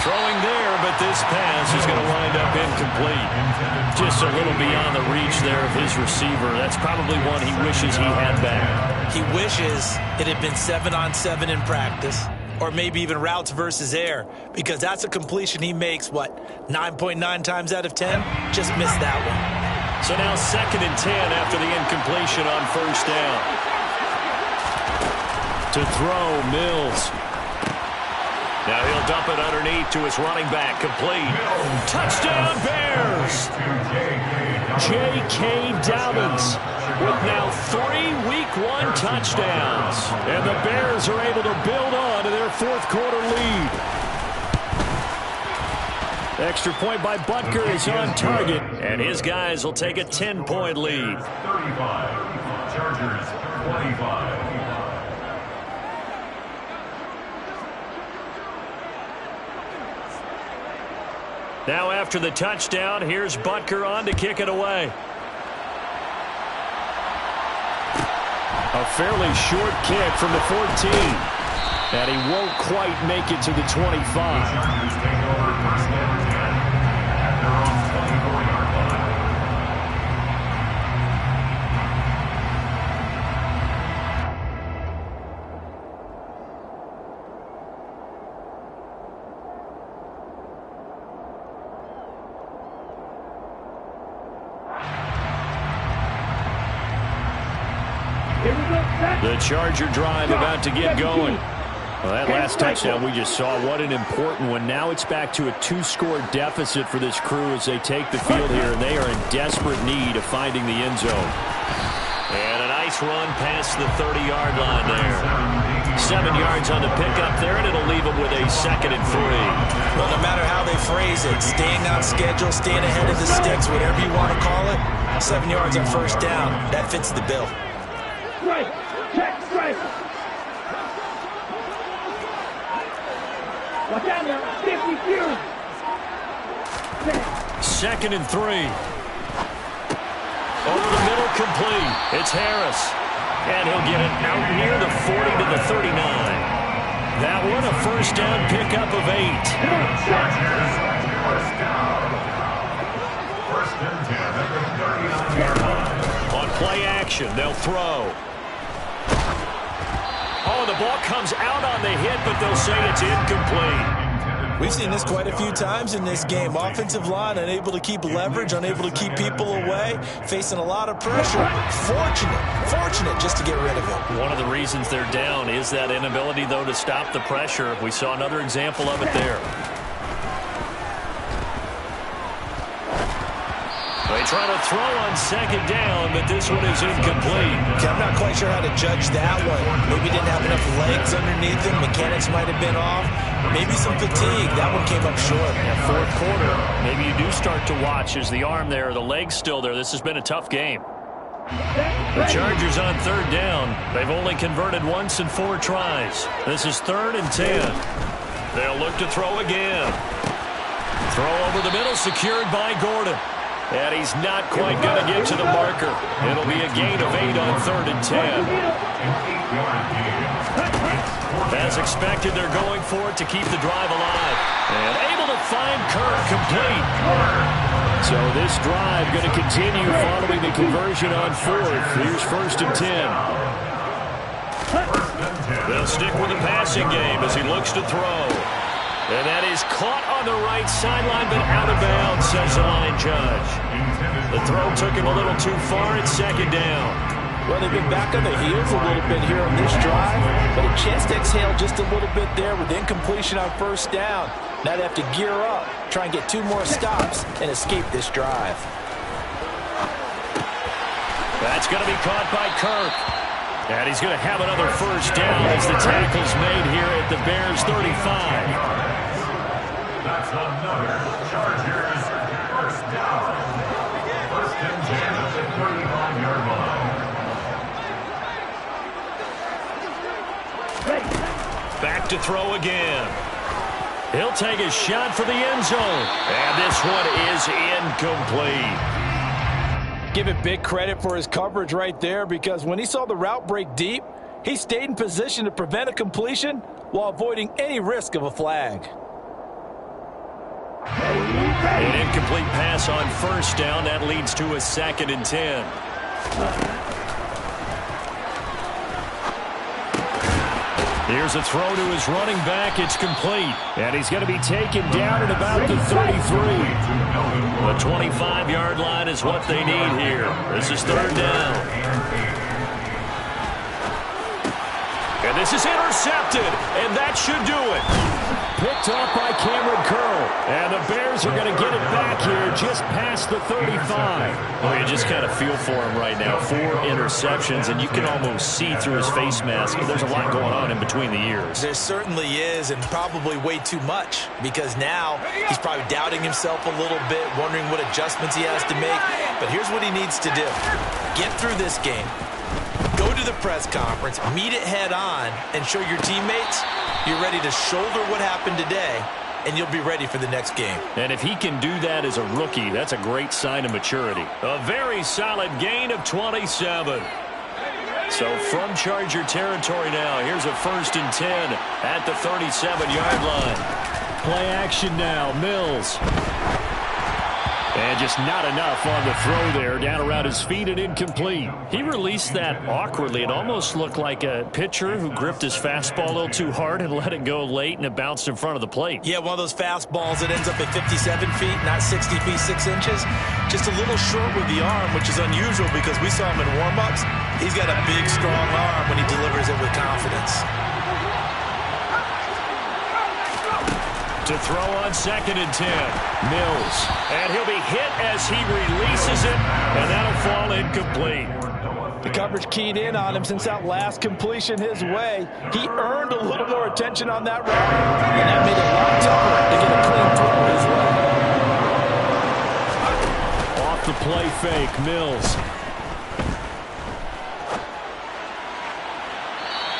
Throwing there, but this pass is going to wind up incomplete. Just a little beyond the reach there of his receiver. That's probably one he wishes he had back. He wishes it had been 7-on-7 in practice, or maybe even routes versus air, because that's a completion he makes, 9.9 times out of 10? Just missed that one. So now 2nd and 10 after the incompletion on first down. To throw, Mills. Now he'll dump it underneath to his running back. Complete. Touchdown, Bears! J.K. Dobbins with now 3 Week 1 touchdowns. And the Bears are able to build on to their fourth quarter lead. Extra point by Butker is on target. And his guys will take a 10-point lead. 35. Chargers 25. Now after the touchdown, here's Butker on to kick it away. A fairly short kick from the 14. And he won't quite make it to the 25. The Chargers take over first and 10 at their own 24-yard line. The Charger drive about to get going. Well, that last touchdown we just saw, what an important one. Now it's back to a 2-score deficit for this crew as they take the field here, and they are in desperate need of finding the end zone. And a nice run past the 30-yard line there. 7 yards on the pickup there, and it'll leave them with a 2nd and 3. Well, no matter how they phrase it, staying on schedule, staying ahead of the sticks, whatever you want to call it, 7 yards on first down, that fits the bill. Strike! Check strike! Watch out now! 52! 2nd and 3. Over the middle, complete. It's Harris. And he'll get it out near the 40 to the 39. That one, a first down pickup of 8. Chargers first down. First and 10 at the 39-yard line. On play action, they'll throw. Oh, the ball comes out on the hit, but they'll say it's incomplete. We've seen this quite a few times in this game. Offensive line unable to keep leverage, unable to keep people away, facing a lot of pressure. Fortunate just to get rid of it. One of the reasons they're down is that inability, though, to stop the pressure. We saw another example of it there. They try to throw on 2nd down, but this one is incomplete. Okay, I'm not quite sure how to judge that one. Maybe didn't have enough legs underneath him. Mechanics might have been off. Maybe some fatigue. That one came up short. Yeah, fourth quarter, maybe you do start to watch as the arm there, the leg's still there. This has been a tough game. The Chargers on 3rd down. They've only converted once in 4 tries. This is 3rd and 10. They'll look to throw again. Throw over the middle, secured by Gordon. And he's not quite going to get to the marker. It'll be a gain of 8 on 3rd and 10. As expected, they're going for it to keep the drive alive. And able to find Kirk, complete. So this drive going to continue following the conversion on 4th. Here's 1st and 10. They'll stick with the passing game as he looks to throw. And that is caught on the right sideline, but out of bounds, says the line judge. The throw took him a little too far. It's 2nd down. Well, they've been back on the heels a little bit here on this drive, but a chance to exhale just a little bit there with incompletion on first down. Now they have to gear up, try and get 2 more stops, and escape this drive. That's going to be caught by Kirk. And he's going to have another first down as the tackle's made here at the Bears 35. That's another Chargers first down. First and 10 at the 35-yard line. Back to throw again. He'll take a shot for the end zone. And this one is incomplete. Give it big credit for his coverage right there, because when he saw the route break deep, he stayed in position to prevent a completion while avoiding any risk of a flag. An incomplete pass on first down. That leads to a 2nd and 10. Here's a throw to his running back. It's complete. And he's going to be taken down at about the 33. The 25-yard line is what they need here. This is 3rd down. And this is intercepted. And that should do it. picked off by Cameron Curl. And the Bears are going to get it back here just past the 35. Well, you just kind of feel for him right now. 4 interceptions, and you can almost see through his face mask. There's a lot going on in between the ears. There certainly is, and probably way too much, because now he's probably doubting himself a little bit, wondering what adjustments he has to make. But here's what he needs to do. Get through this game. Go to the press conference, meet it head on, and show your teammates you're ready to shoulder what happened today, and you'll be ready for the next game. And if he can do that as a rookie, that's a great sign of maturity. A very solid gain of 27. So from Charger territory now, here's a 1st and 10 at the 37-yard line. Play action now, Mills. And just not enough on the throw there, down around his feet and incomplete. He released that awkwardly. It almost looked like a pitcher who gripped his fastball a little too hard and let it go late, and it bounced in front of the plate. Yeah, one of those fastballs that ends up at 57 feet, not 60 feet, 6 inches. Just a little short with the arm, which is unusual because we saw him in warm-ups. He's got a big, strong arm when he delivers it with confidence. To throw on 2nd and 10. Mills. And he'll be hit as he releases it, and that'll fall incomplete. The coverage keyed in on him since that last completion his way. He earned a little more attention on that route, and that made it a lot tougher to get a clean throw his way. Off the play fake, Mills.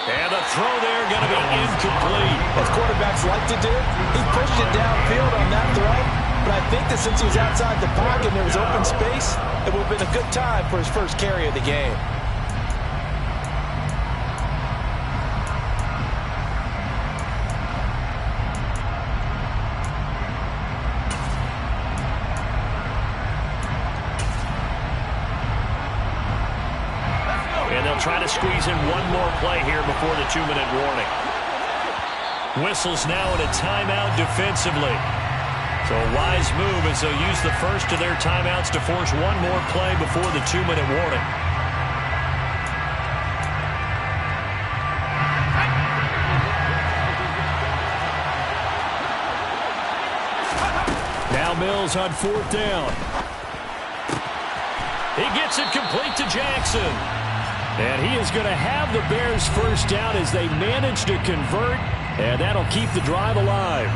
And the throw there going to be incomplete. As quarterbacks like to do, he pushed it downfield on that throw. But I think that since he was outside the pocket and there was open space, it would have been a good time for his first carry of the game. Trying to squeeze in one more play here before the 2-minute warning. Whistles now in a timeout defensively. So a wise move as they'll use the first of their timeouts to force one more play before the 2-minute warning. Now Mills on 4th down. He gets it complete to Jackson. And he is going to have the Bears first down as they manage to convert, and that'll keep the drive alive.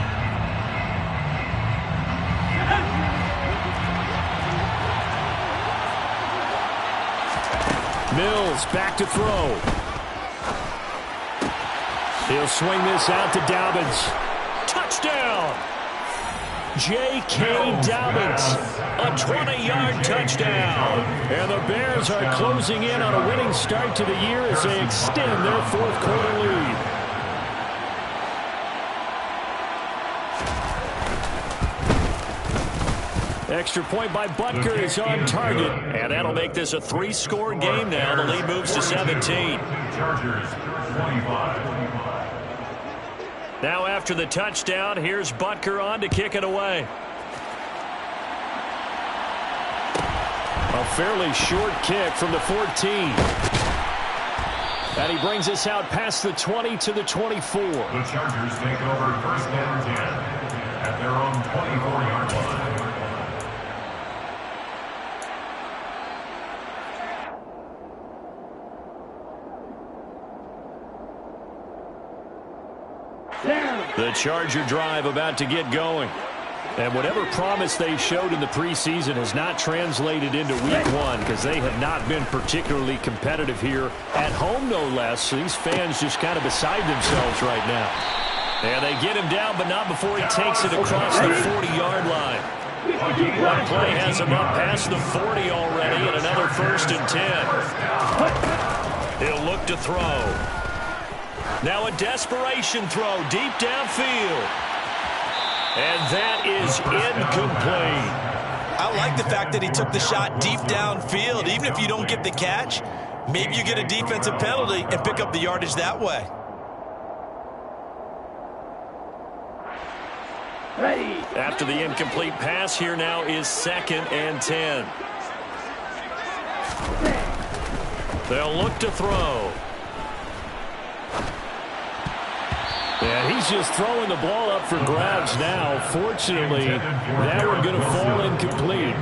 Mills back to throw. He'll swing this out to Dobbins. Touchdown! J.K. Dobbins, a 20-yard touchdown. And the Bears are closing in on a winning start to the year as they extend their 4th quarter lead. Extra point by Butker is on target. And that'll make this a 3-score game now. The lead moves to 17. Chargers 25. Now after the touchdown, here's Butker on to kick it away. A fairly short kick from the 14. And he brings us out past the 20 to the 24. The Chargers take over 1st and 10 at their own 24-yard line. The Charger drive about to get going. And whatever promise they showed in the preseason has not translated into week 1 because they have not been particularly competitive here at home, no less. These fans just kind of beside themselves right now. And they get him down, but not before he takes it across the 40-yard line. One play has him up past the 40 already, and another 1st and 10. He'll look to throw. Now a desperation throw deep downfield. And that is incomplete. I like the fact that he took the shot deep downfield. Even if you don't get the catch, maybe you get a defensive penalty and pick up the yardage that way. After the incomplete pass, here now is 2nd and 10. They'll look to throw. Yeah, he's just throwing the ball up for grabs now. Fortunately, that one going to fall incomplete.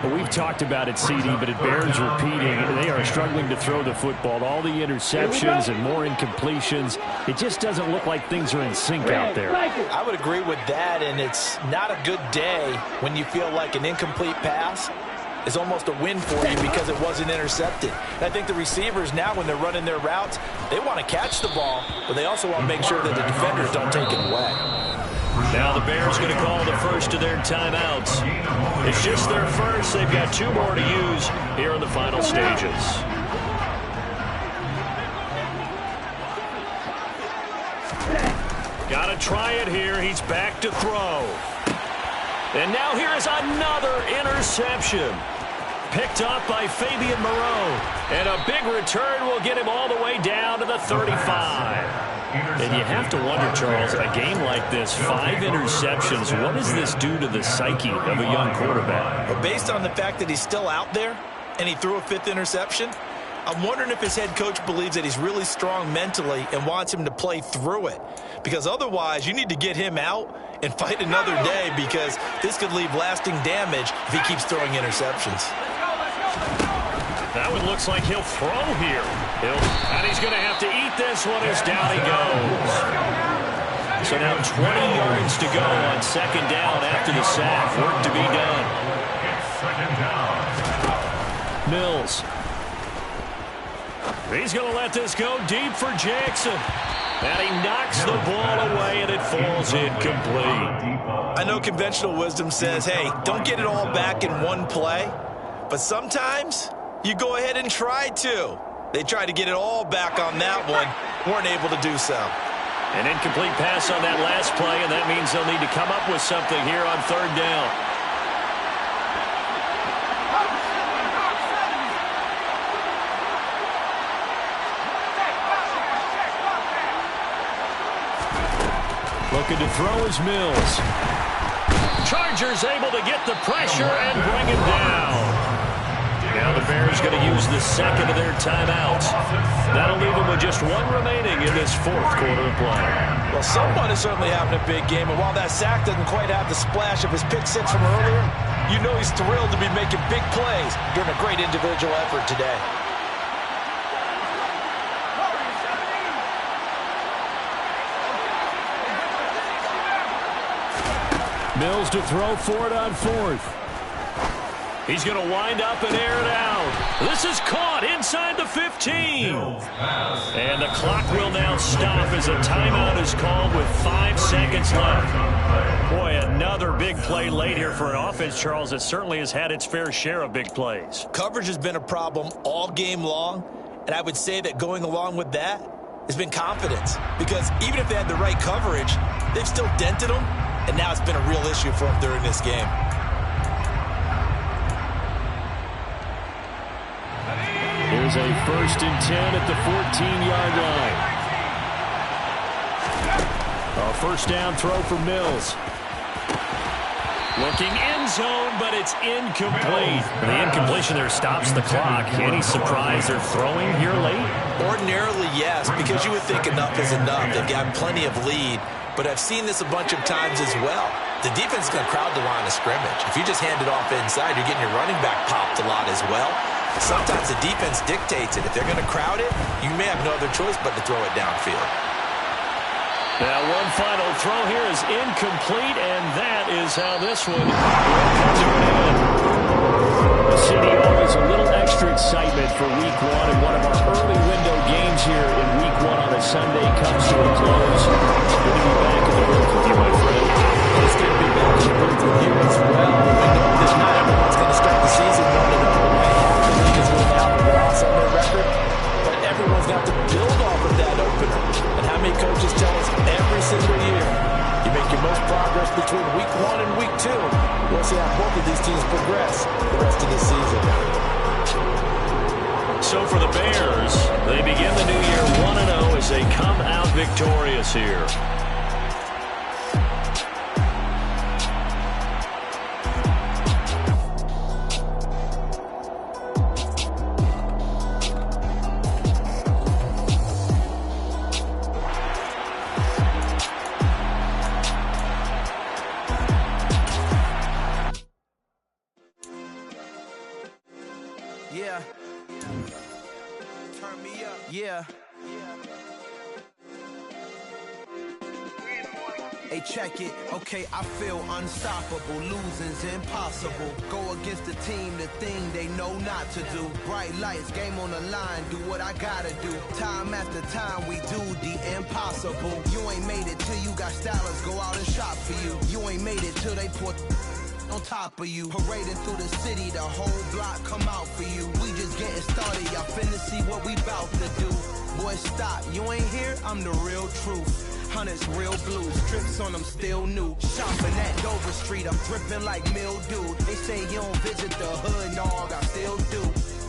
Well, we've talked about it, CD, but it bears repeating. They are struggling to throw the football. All the interceptions and more incompletions. It just doesn't look like things are in sync out there. I would agree with that, and it's not a good day when you feel like an incomplete pass is almost a win for you because it wasn't intercepted. And I think the receivers now, when they're running their routes, they want to catch the ball, but they also want to make sure that the defenders don't take it away. Now the Bears going to call the first of their timeouts. It's just their first. They've got 2 more to use here in the final stages. Got to try it here. He's back to throw. And now here is another interception. Picked up by Fabian Moreau. And a big return will get him all the way down to the 35. And you have to wonder, Charles, a game like this, 5 interceptions, what does this do to the psyche of a young quarterback? But based on the fact that he's still out there and he threw a 5th interception, I'm wondering if his head coach believes that he's really strong mentally and wants him to play through it. Because otherwise, you need to get him out and fight another day, because this could leave lasting damage if he keeps throwing interceptions. That one looks like he'll throw here. And he's going to have to eat this one as down he goes. So now 20 yards to go on 2nd down after the sack. Work to be done. Mills. He's going to let this go deep for Jackson. And he knocks the ball away, and it falls incomplete. I know conventional wisdom says, hey, don't get it all back in one play. But sometimes you go ahead and try to. They tried to get it all back on that one. Weren't able to do so. An incomplete pass on that last play, and that means they'll need to come up with something here on 3rd down. Looking to throw is Mills. Chargers able to get the pressure and bring him down. Now the Bears going to use the 2nd of their timeouts. That'll leave them with just 1 remaining in this 4th quarter of play. Well, someone is certainly having a big game, and while that sack doesn't quite have the splash of his pick 6 from earlier, you know he's thrilled to be making big plays during a great individual effort today. Mills to throw for it on 4th. He's going to wind up and air it out. This is caught inside the 15. And the clock will now stop as a timeout is called with 5 seconds left. Boy, another big play late here for an offense, Charles, that certainly has had its fair share of big plays. Coverage has been a problem all game long, and I would say that going along with that has been confidence. Because even if they had the right coverage, they've still dented them, and now it's been a real issue for them during this game. Here's a 1st and 10 at the 14-yard line. A 1st down throw for Mills. Looking end zone, but it's incomplete. The incompletion there stops the clock. Any surprise they're throwing here late? Ordinarily, yes, because you would think enough is enough. They've got plenty of lead, but I've seen this a bunch of times as well. The defense is going to crowd the line of scrimmage. If you just hand it off inside, you're getting your running back popped a lot as well. Sometimes the defense dictates it. If they're going to crowd it, you may have no other choice but to throw it downfield. Now one final throw here is incomplete, and that is how this one will come to an end. The city always a little extra excitement for Week 1, and one of our early window games here in Week 1 on a Sunday comes to a close. Good to be back in the booth with you, my friend. It's good to be back in the booth with you as well. We know that not everyone's going to start the season 1-0. The league is really out of loss on their record, but everyone's got to build off of that opener. And how many coaches tell us every single year, you make your most progress between Week 1 and Week 2. We'll see how both of these teams progress the rest of the season. So for the Bears, they begin the new year 1-0 as they come out victorious here. Yeah. Hey, check it. Okay, I feel unstoppable. Losing's impossible. Go against the team, the thing they know not to do. Bright lights, game on the line, do what I gotta do. Time after time, we do the impossible. You ain't made it till you got stylers go out and shop for you. You ain't made it till they put on top of you. Parading through the city, the whole block come out for you. We just getting started, y'all finna see what we bout to do. Boy, stop, you ain't here, I'm the real truth. Hundreds real blue, strips on them still new. Shopping at Dover Street, I'm dripping like mildew. They say you don't visit the hood, dog, I still do.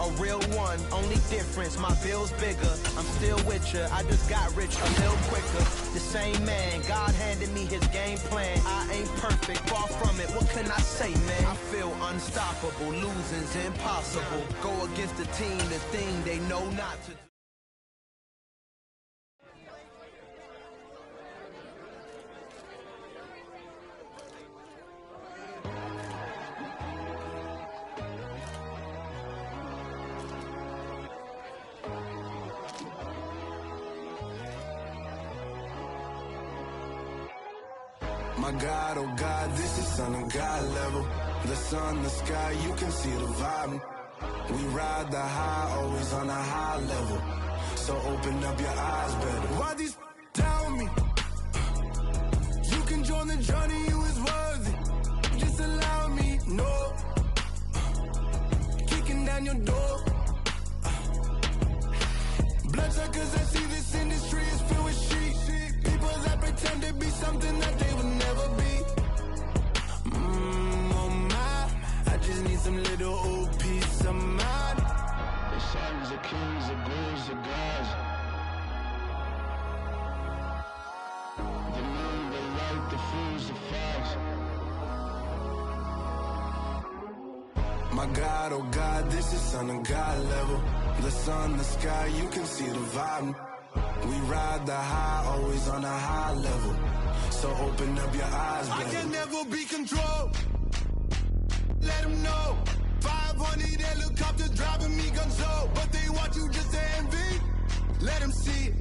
A real one, only difference, my bill's bigger. I'm still with ya, I just got rich a little quicker. The same man, God handed me his game plan. I ain't perfect, far from it, what can I say, man? I feel unstoppable, losing's impossible. Go against the team, the thing they know not to do. My God, oh God, this is Son of God level. The sun, the sky, you can see the vibe. We ride the high, always on a high level. So open up your eyes better. Why these tell me? You can join the journey, you is worthy. Just allow me, no. Kicking down your door. Bloodsuckers, I see this industry is filled with sheep. People that pretend to be something that they would never be. Oh my, I just need some little old peace of mind. The sons of kings, the ghouls, the gods. The moon, the light, the fools, the facts. My God, oh God, this is Son of God level. The sun, the sky, you can see the vibe. We ride the high, always on a high level. So open up your eyes, baby. I can never be controlled. Let them know. 500 helicopters driving me gunso. But they want you just to envy. Let them see it.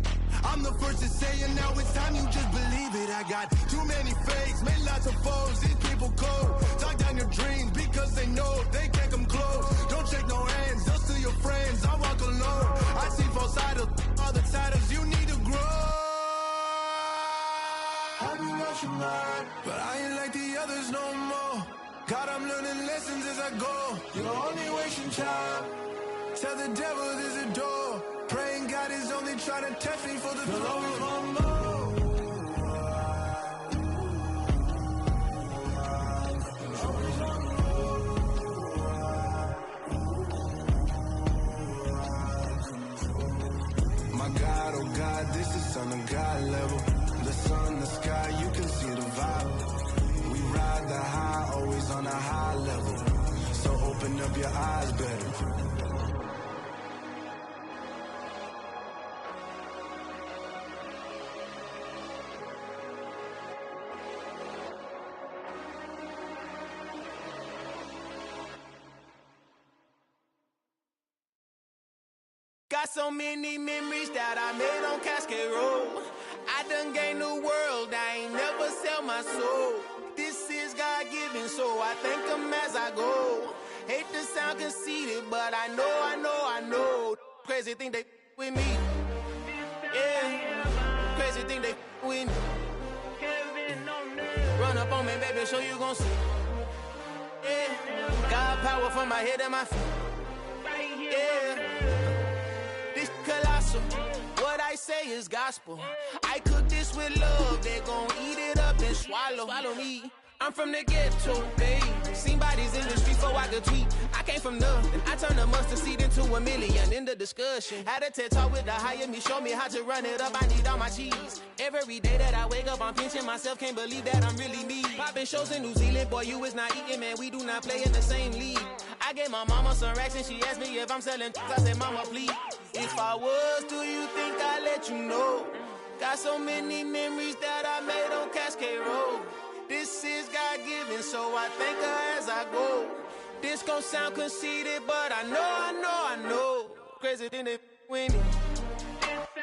I'm the first to say it, now it's time you just believe it. I got too many fakes, made lots of foes. These people cold. Talk down your dreams because they know they can't come close. Don't shake no hands, they'll steal your friends. I walk alone. I see false idols, all the titles you need to grow. I've been watching mine, but I ain't like the others no more. God, I'm learning lessons as I go. You're only wasting time. Tell the devil there's a door. Praying God is only trying to test me for the glory of my My God, oh God, this is Son of God level. The sun, the sky, you can see the vibe. We ride the high, always on a high level. So open up your eyes better. Got so many memories that I made on Cascade Road. I done gained the world, I ain't never sell my soul. This is God-given, so I thank him as I go. Hate to sound conceited, but I know. Crazy thing they with me. Yeah, crazy thing they with me. Run up on me, baby, so you gon' see. Yeah, God power from my head and my feet. Yeah. Colossal. What I say is gospel. I cook this with love. They gon' eat it up and swallow me. I'm from the ghetto, babe. Seen bodies in the streets before I could tweet. I came from nothing. I turned a mustard seed into a million in the discussion. Had a TED talk with the higher me, show me how to run it up. I need all my cheese. Every day that I wake up, I'm pinching myself. Can't believe that I'm really me. Popping shows in New Zealand, boy, you is not eating, man. We do not play in the same league. I gave my mama some racks and she asked me if I'm selling. I said, mama, please. If I was, do you think I'd let you know? Got so many memories that I made on Cascade Road. This is God-given, so I thank her as I go. This gon' sound conceited, but I know. Crazy thing they with me.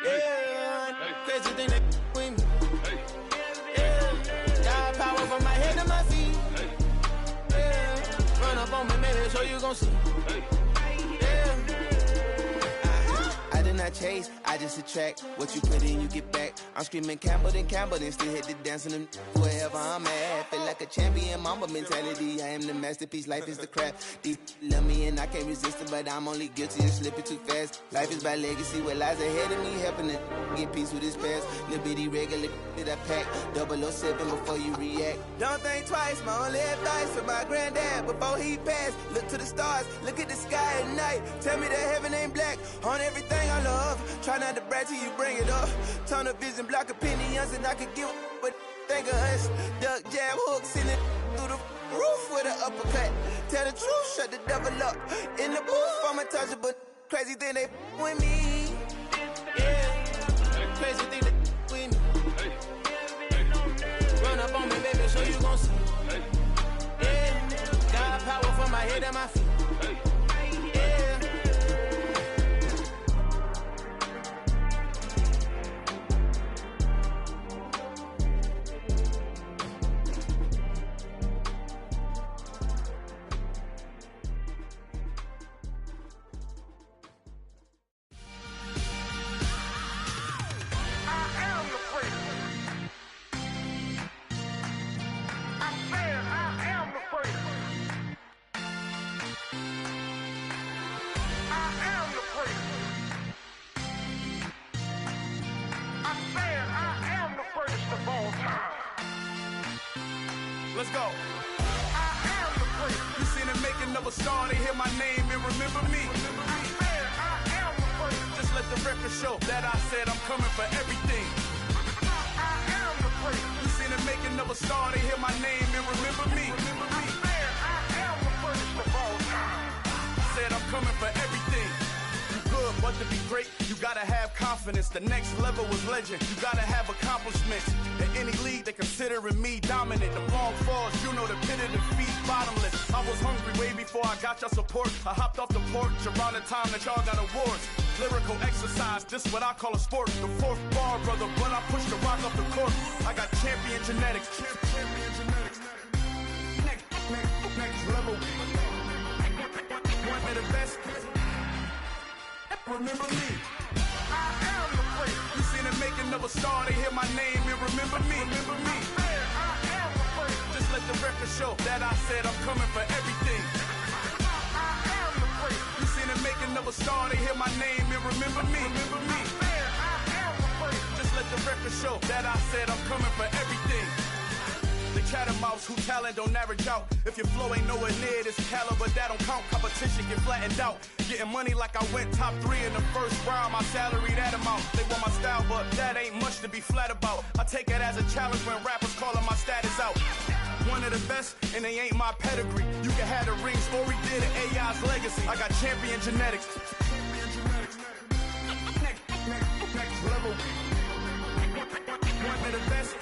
Yeah, crazy thing that with me. Yeah, got power from my head to my feet. Yeah, run up on me, maybe so you gon' see. Yeah, I did not chase, I just attract. What you put in, you get back. I'm screaming Campbell, then still hit the dance and them wherever I'm at. Feel like a champion, mamba mentality. I am the masterpiece, life is the crap. These love me and I can't resist it, but I'm only guilty of slipping too fast. Life is by legacy, what lies ahead of me, helping to get peace with his past. Little bitty regular that I pack, 007 before you react. Don't think twice, my only advice for my granddad before he passed. Look to the stars, look at the sky at night. Tell me that heaven ain't black on everything I love. Try not to brag till you bring it up. Tunnel vision, block opinions, and I could give but think of us. Duck jab hooks in it through the roof with an uppercut. Tell the truth, shut the devil up. In the booth, I'm untouchable. Crazy thing they with me. Yeah, crazy thing they with me. Run up on me, baby, so you gon' see. Yeah, got power from my head and my feet. Let's go. I am the prince. You seen the making of a star, they hear my name and remember me. I am the prince. Just let the record show that I said I'm coming for everything. I am the prince. You seen the making of a star, they hear my name and remember me. I am the prince of all time. Said I'm coming for everything. Good, but to be great, you gotta have confidence. The next level was legend, you gotta have accomplishments. In any league, they considering me dominant. The long falls, you know the pit of defeat, bottomless. I was hungry way before I got your support. I hopped off the porch around the time that y'all got awards. Lyrical exercise, this is what I call a sport. The fourth bar, brother, when I push the rock off the court. I got champion genetics. Champion genetics. Next level. One of the best. Remember me. I am the prince. You seen the making of a star, they hear my name and remember me. Remember me. I am the prince. Just let the record show that I said I'm coming for everything. I am the prince. You seen the making of a star, they hear my name and remember me. Remember me. I am the prince. Just let the record show that I said I'm coming for everything. The catamounts who talent don't average out. If your flow ain't nowhere near this caliber, that don't count. Competition get flattened out. Getting money like I went top 3 in the first round. My salary that amount. They want my style, but that ain't much to be flat about. I take it as a challenge when rappers calling my status out. One of the best, and they ain't my pedigree. You can have the rings, or we did an AI's legacy. I got champion genetics. Next level. One of the best.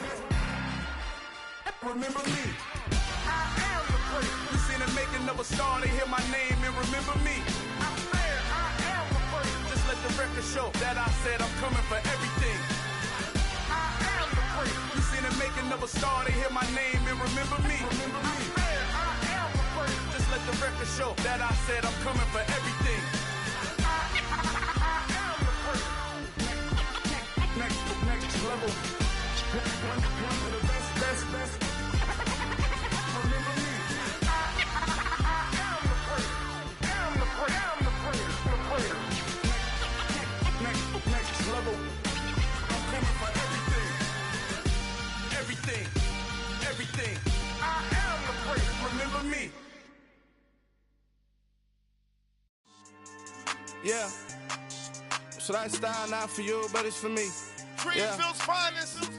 Remember me. I am the prince. You seen the making of a star, they hear my name and remember me. I am the prince. Just let the record show that I said I'm coming for everything. I am the prince. You seen the making of a star, they hear my name and remember me. Remember me. I am the prince. Just let the record show that I said I'm coming for everything. I am the prince. Next level. One of the best. Remember me. I am the prince. I'm the prince. Next level. I'm coming for everything. I am the prince. Remember me. Yeah. So that style not for you, but it's for me. Greenfield's finest.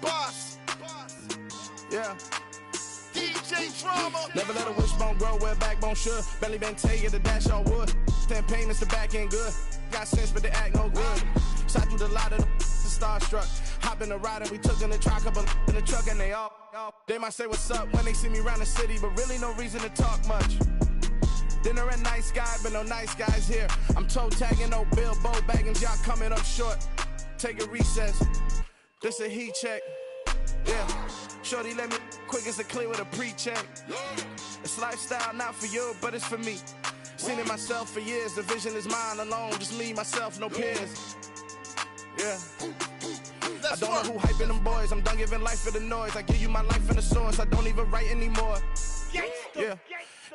Boss. Yeah. DJ Drama. Never let a wishbone grow where a backbone should. Belly been taking the dash all wood. Stand pain is the back end good. Got sense but they act no good. Shot through the lot of the starstruck. Hop in the ride and we took in the truck up in the truck and they all. They might say what's up when they see me around the city, but really no reason to talk much. Dinner at Nice Guy, but no nice guys here. I'm toe tagging, no Bilbo Baggins, y'all coming up short. Take a recess. This a heat check. Yeah. Shorty let me quick as a clear with a pre-check. It's lifestyle, not for you, but it's for me. Seen it myself for years. The vision is mine alone. Just me, myself, no peers. Yeah. I don't know who hyping them boys. I'm done giving life for the noise. I give you my life in the source. I don't even write anymore. Yeah.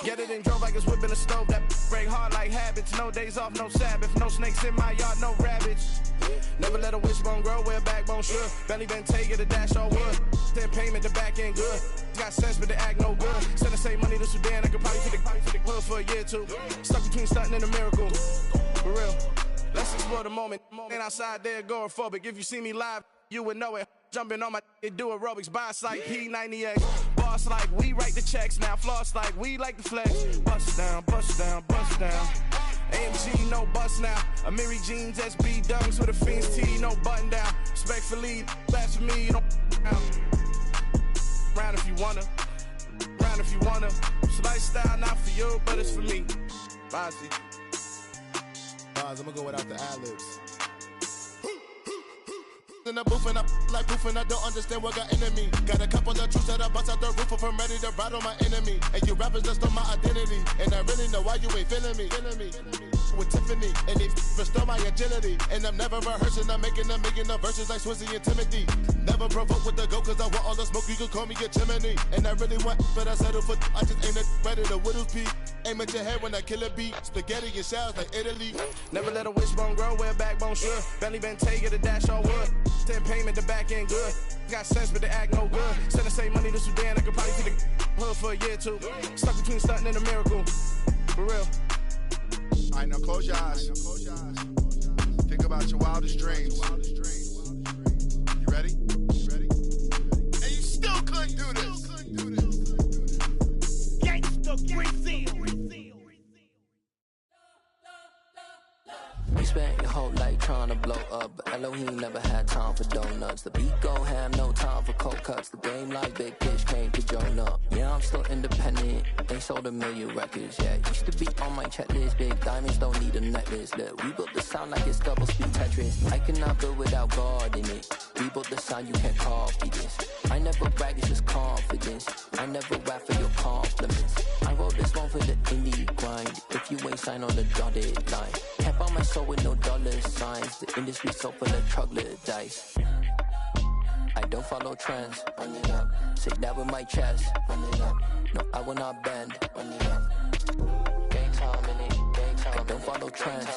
Get it and drove like it's whipping a stove. That break hard like habits. No days off, no Sabbath. No snakes in my yard, no rabbits. Never let a wishbone grow where a backbone should. Belly been take it, a dash on wood. Then payment, the back end good. Got sense, but the act no good. Send the same money to Sudan. I could probably take the hood for a year or two. Stuck between stunting and a miracle. For real. Let's explore the moment. Ain't outside there agoraphobic. If you see me live, you would know it. Jumping on my do aerobics, boss like P90X. Boss like we write the checks now. Floss like we like the flex. Bust down, bust down, bust down. AMG, no bust now. Amiri jeans, SB dunks with a Fiends T, no button down. Respectfully, that's for me, you don't round if you wanna. Round if you wanna. It's lifestyle, not for you, but it's for me. Bossy. I'm gonna go without the ad-libs. In the booth and I like poof and I don't understand what got into me. Got a couple of troops that I bust out the roof if I'm ready to ride on my enemy. And you rappers just stole my identity, and I really know why you ain't feeling me. With Tiffany, and they restore my agility. And I'm never rehearsing, I'm making a million of verses like Swizzy and Timothy. Never provoke with the go, cause I want all the smoke, you can call me a chimney. And I really want, but I settle for, I just aim it better the Whittles peak. Aim at your head when I kill a beat. Spaghetti and shells like Italy. Never let a wishbone grow where a backbone should. Belly been take it, a dash on wood. 10 payment, the back end good. Got sense, but the act no good. Send the same money to Sudan, I could probably take the hood for a year or two. Stuck between stunting and a miracle. For real. Alright, now close your eyes. Think about your wildest dreams. You ready? And you still couldn't do this. Gangsta Brazil. You spent your whole life trying to blow up, but Elohim never had time for donuts. The beat gon' have no time for cold cuts. The game like Big Fish came to join up. Yeah, I'm still independent, ain't sold a million records yet. Used to be on my checklist, big diamonds don't need a necklace. Look, we built the sound like it's double speed Tetris. I cannot build without God in it. We built the sound, you can't copy this. I never brag, it's just confidence. I never rap for your compliments. I wrote this one for the indie grind. If you ain't signed on the dotted line, can't buy my soul with no dollar signs. The industry so full of troglodytes. I don't follow trends. Run it up. Say that with my chest. Run it up. No, I will not bend. Run it up. Game time in it. Game time. I don't follow trends.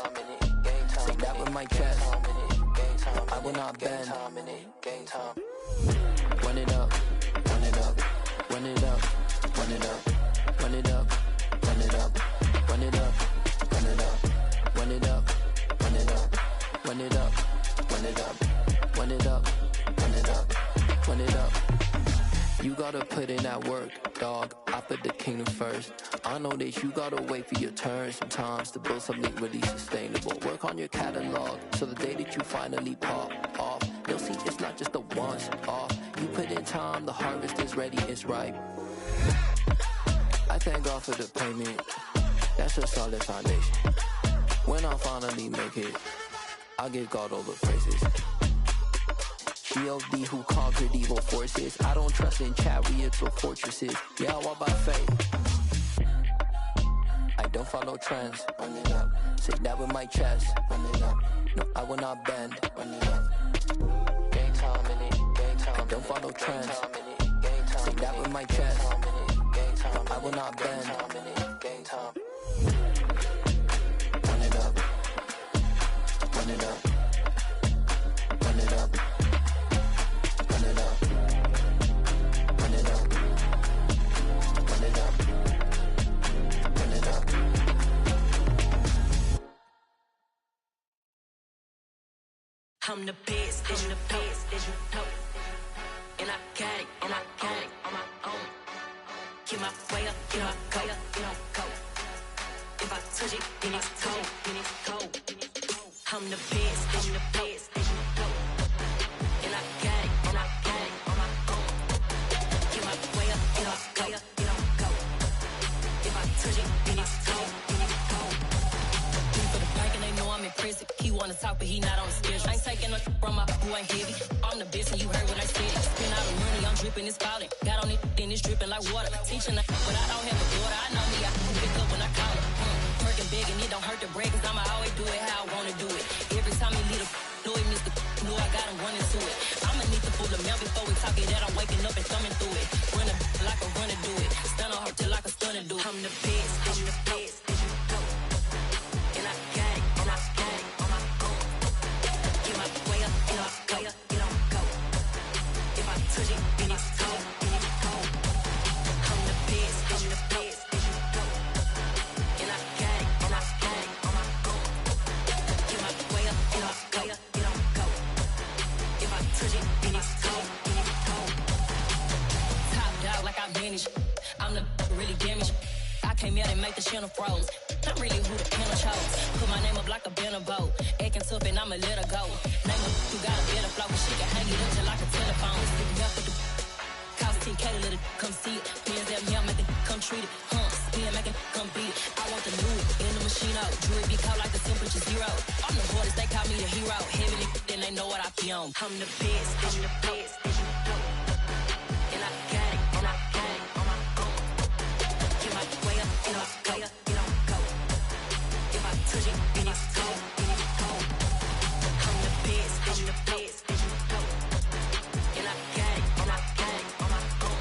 Say that with my chest. No, I will not bend. Game time. Run it up. Run it up. Run it up. Run it up. Run it up. Run it up. Run it up. Run it up. Run it up. Run it up. Run it up. Run it up. Run it up. Run it up. Run it up. You gotta put in that work, dog. I put the kingdom first. I know that you gotta wait for your turn sometimes to build something really sustainable. Work on your catalog, so the day that you finally pop off, you'll see it's not just a once off. You put in time, the harvest is ready, it's ripe. I thank God for the payment. That's a solid foundation. When I finally make it, I'll give God all the praises. G.O.D. who conquered evil forces. I don't trust in chariots or fortresses. Yeah, I walk by faith. I don't follow trends. Run it up. Say that with my chest. Run it up. No, I will not bend. Run it up. Game time in it. Game time. I don't follow trends. Say that with my chest. No, I will not bend. Game time. Run it up. Run it up. Run it up. Run it up. Run it up. Run it up. Run it up. I'm the best, I'm the best, as you know. And I got it, and I got it on my own. Get my way up, get my way up, get my go. If I touch it, then it's cold, then it's cold. I'm the best, I'm the best, as you know. And I got it, and I got it on my own. Get my way up, get my way up, get my go. If I touch it, then it's cold. wanna talk, but he not on the schedule. I ain't taking no from my who ain't heavy. I'm the best and you heard what I said. Spend all the money, I'm dripping, it's falling. Got on it, then it's dripping like water. Teaching but I don't have a daughter. I know me, I can pick up when I call her. Working big and it don't hurt to break, cause I'ma always do it how I wanna do it. Every time he leave the know he missed the know I got him running to it. I'ma need to pull the mail before we talk it that I'm waking up and thumbing through it. Run a like a runner do it. Stun on her till like a stunner do it. I'm the best, I'm the best. And I got it, and I got it on my own. Get my way up, get up, way up, get on go. If I touch it, then it's cold, then it's cold. I'm the best, I'm the best. And I got it, and I got it on my own. Get my way up, get up, way up, get on go. If I touch it, then it's cold, then it's cold. Top dog like I vanished. I'm the really damaged. I came out and make the channel froze. I'm really who the panel chose. Put my name up like a banner boat. Acting tough and I'ma let her go. Name her who got a better flow. She can hang it up just like a telephone. Stick me up with the cost 10K to let it come see it. Pins at me, I'm making come treat it. Spin making come beat it. I want the new in the machine out. Jewelry be caught like the temperature zero. I'm the hardest, they call me the hero. Heavy then they know what I be on. I'm the best, I'm the best. And I got it, and I got it on my own. Get my way up, get up, way up, get on go. If I touch it, then it's cold, then it's cold. I'm the best, I'm the best. And I got it, and I got it on my own.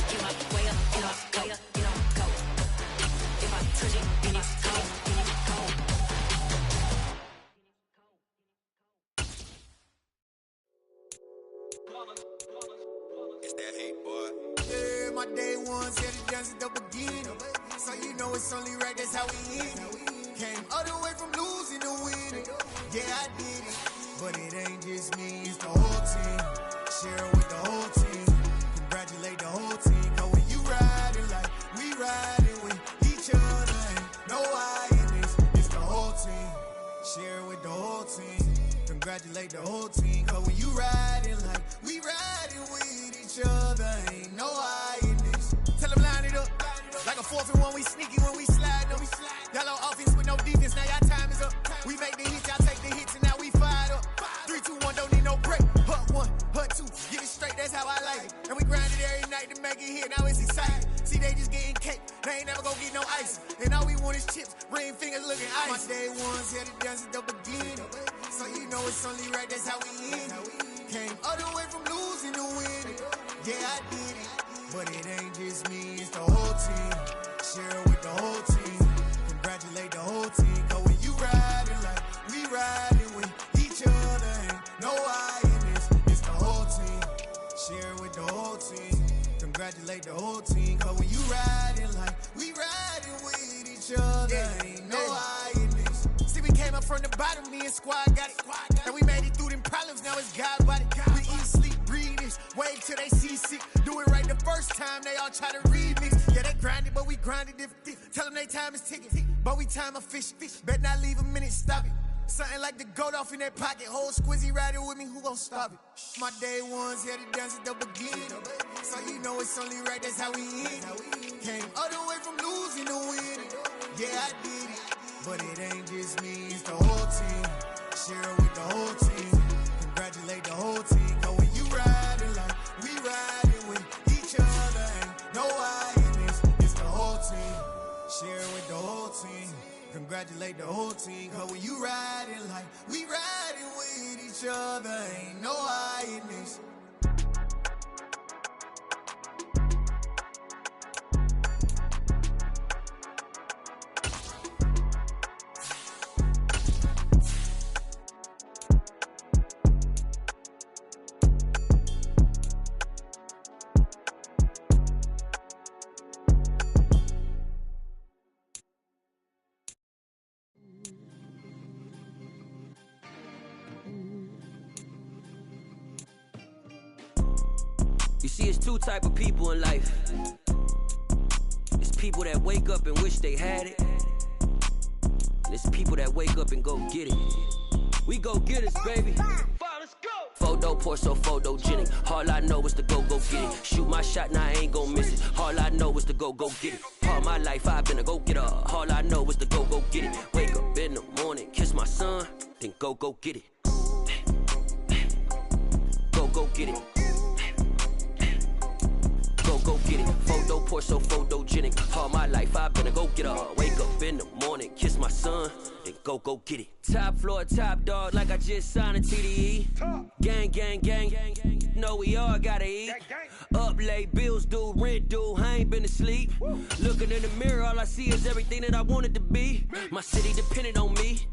Get my way up, get up, way up, get on go. If I touch it, then it's cold, then it's cold. It's that hate, boy. Yeah, my day ones had it done since the beginning. So you know it's only right, that's how we end it. Came all the way from losing to winning. Yeah, I did it. But it ain't just me, it's the whole team. Share it with the whole team. Congratulate the whole team. Cause when you riding like we riding with each other, ain't no I in this. It's the whole team. Share it with the whole team. Congratulate the whole team. Cause when you riding like we riding with each other, ain't no I in this. Tell them line it up. Like a 4th and 1, we sneaky when we slide them. Y'all on offense with no defense, now y'all time is up. We make the hits, y'all take the hits, and now we fired up. 3, 2, 1, don't need no break. Hut 1, hut 2, get it straight, that's how I like it. And we grind it every night to make it hit, now it's exciting. See, they just getting cake, they ain't never gonna get no ice. And all we want is chips, ring fingers looking ice. My day ones had it done since the beginning. So you know it's only right, that's how we end it. Came all the way from losing to winning. Yeah, I did it. But it ain't just me, it's the whole team. Share it with the whole team. Congratulate the whole team. Cause when you riding like we riding with each other, ain't no I in this. It's the whole team. Share it with the whole team. Congratulate the whole team. Cause when you riding like we riding with each other, ain't no I in this. See, we came up from the bottom, me and squad got it. And we made it through them problems, now it's God body. We eat, sleep, breathe this, wave till they see sick. Do it right the first time, they all try to remix. Yeah, they grinded, but we grinded different. Tell them they time is ticking, but we time a fish. Bet not leave a minute, stop it. Something like the goat off in that pocket. Whole squizzy riding with me, who gon' stop it? My day ones had it done since the beginning. So you know it's only right, that's how we end it. Came all the way from losing to winning. Yeah, I did it. But it ain't just me, it's the whole team. Share it with the whole team. Congratulate the whole team. Cause when you riding like we riding with each other, ain't no I in this. It's the whole team. Share it with the whole team. Congratulate the whole team. Cause when you riding like we riding with each other, ain't no I in this. You see, it's two type of people in life. It's people that wake up and wish they had it. And it's people that wake up and go get it. We go get it, baby. Let's go. Photo, Porso, photogenic. All I know is to go get it. Shoot my shot, now I ain't gon' miss it. All I know is to go get it. All my life I've been a go-getter. All I know is to go get it. Wake up in the morning, kiss my son. then go get it. Go get it. Go get it. Photo pour so photogenic. All my life I've been a go getter. Wake up in the morning, kiss my son, then go get it. Top floor, top dog, like I just signed a TDE. Gang, gang, gang, gang, gang. No, we all gotta eat. Up late, bills due, rent due. I ain't been asleep. Looking in the mirror, all I see is everything that I wanted to be. My city depended on me.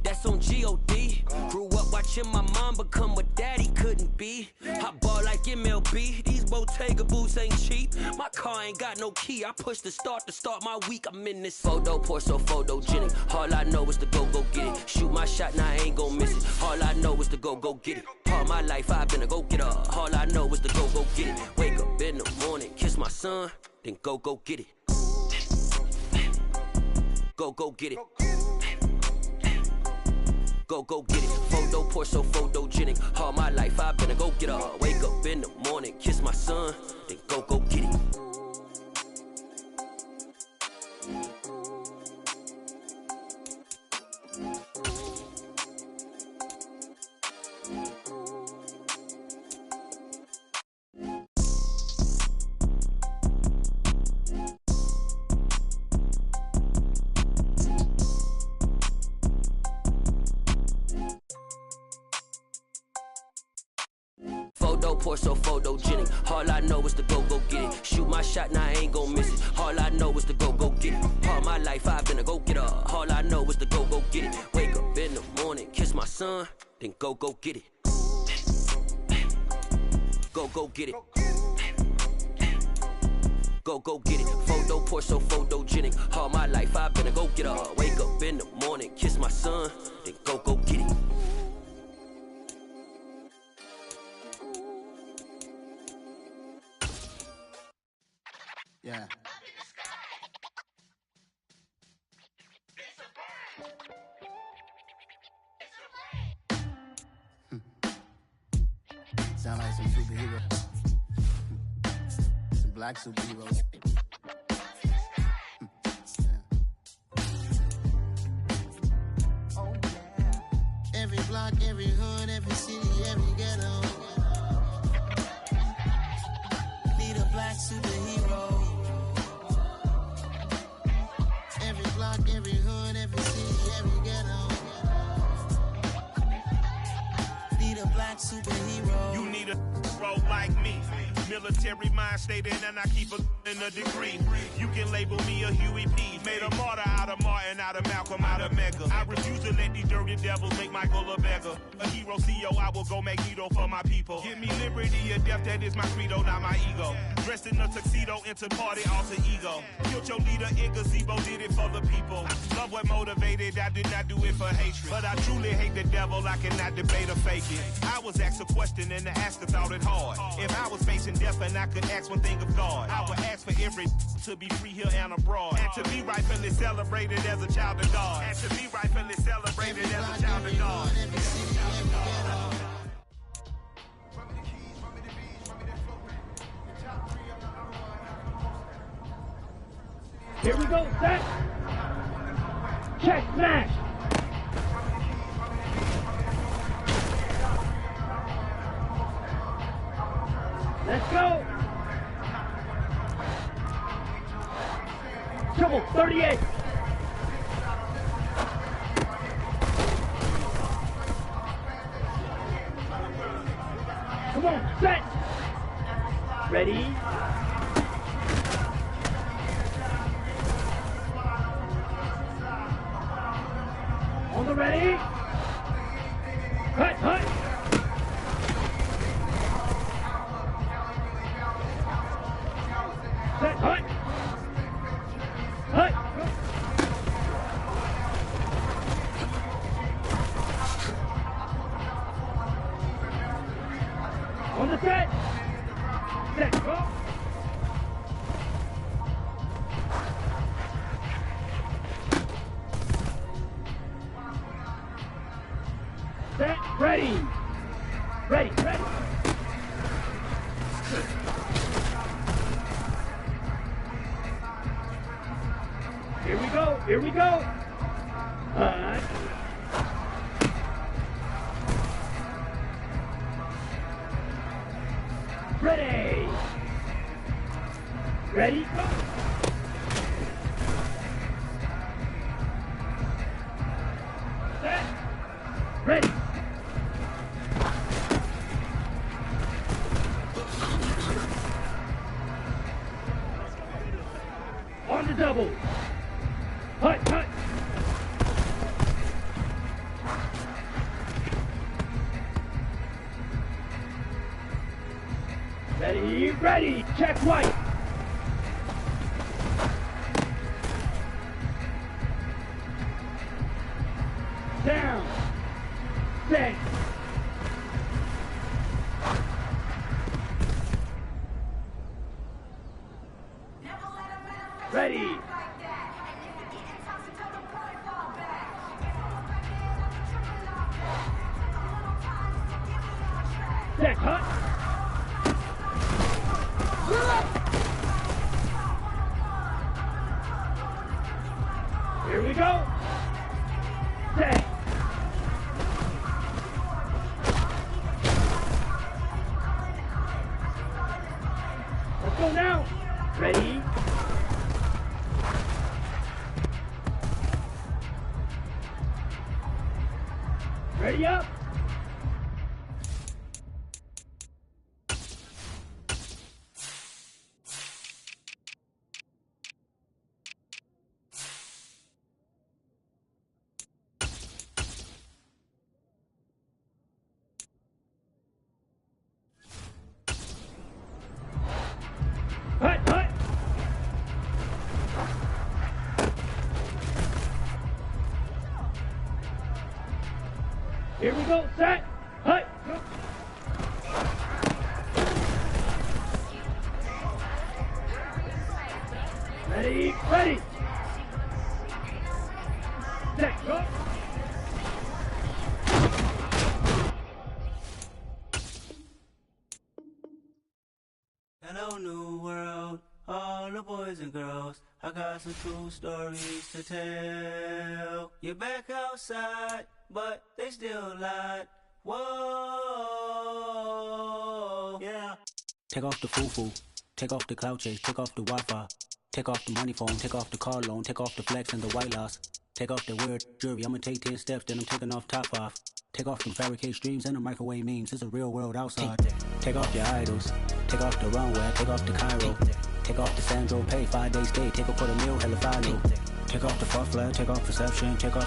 That's on G.O.D. Grew up watching my mom become what daddy couldn't be. I ball like MLB. These Bottega boots ain't cheap. My car ain't got no key. I push the start to start my week. I'm in this photo pour so photogenic. All I know is to go get it. Shoot my shot, now I ain't gon' miss it. All I know is to go get it. All my life I've been a go getter. All I know is to go get it. Wake up in the morning, kiss my son, then go get it. Go get it. Go get it. Photo pour so photogenic. All my life I've been a go getter. Wake up in the morning, kiss my son, then go get it. Photo pour so photogenic. All I know is to go get it. Shoot my shot, now I ain't gon' miss it. All I know is to go get it. All my life I've been a go getter. All I know is to go get it. Wake up in the morning, kiss my son, then go get it. Go get it. Go get it. Photo pour so photogenic. All my life I've been a go getter. Wake up in the morning, kiss my son, then go get it. Yeah. Sound like some superheroes. Some black superheroes. Oh, yeah. Every block, every hood, every city, every ghetto. Need a black superhero. Every block, every hood, every city, every ghetto. Need a black superhero. You need a role like me. Military mind stated, and I keep in a degree. You can label me a Huey P. Made a martyr out of Martin, out of Malcolm, out of Mega. I refuse to let these dirty devils make Michael a beggar. A hero CEO, I will go Magneto for my people. Give me liberty or death, that is my credo, not my ego. Dressed in a tuxedo, into party, alter ego. Killed your leader in gazebo, did it for the people. Love what motivated, I did not do it for hatred. But I truly hate the devil, I cannot debate or fake it. I was asked a question and the asker thought it hard. If I was facing death and I could ask one thing of God, I would ask for every to be free here and abroad, and to be rightfully celebrated as a child of God, and to be rightfully celebrated as a child of God. Here we go, set. Check, smash. Let's go. Trouble, 38. Come on, set. Ready. On the ready. Cut, cut. Set, cut. Cut. On the set. Set, go. Set, ready. Ready, ready. Here we go, here we go. Ready. Ready, go. Set. Ready. On the double. Hut, hut. Ready, ready. Check right. Down. Set. Ready. Set, hut. Here we go. Set. Let's go now. Ready. Ready up. Hut, hut. Here we go, set, hut, go. Ready, ready. Set, go. Hello, new world, all the boys and girls. I got some true stories to tell. You're back outside, but they still lied. Whoa, yeah. Take off the foo-foo, take off the cloud chase, take off the Wi-Fi, take off the money phone, take off the car loan, take off the flex and the white loss, take off the weird jewelry. I'ma take 10 steps, then I'm taking off top 5. Take off them fabricated streams and the microwave memes. It's a real world outside. Take off your idols, take off the runway, take off the Cairo, take off the Sandro pay, 5 days stay, take a quarter meal, hella final. Take off the far flag, take off perception, take off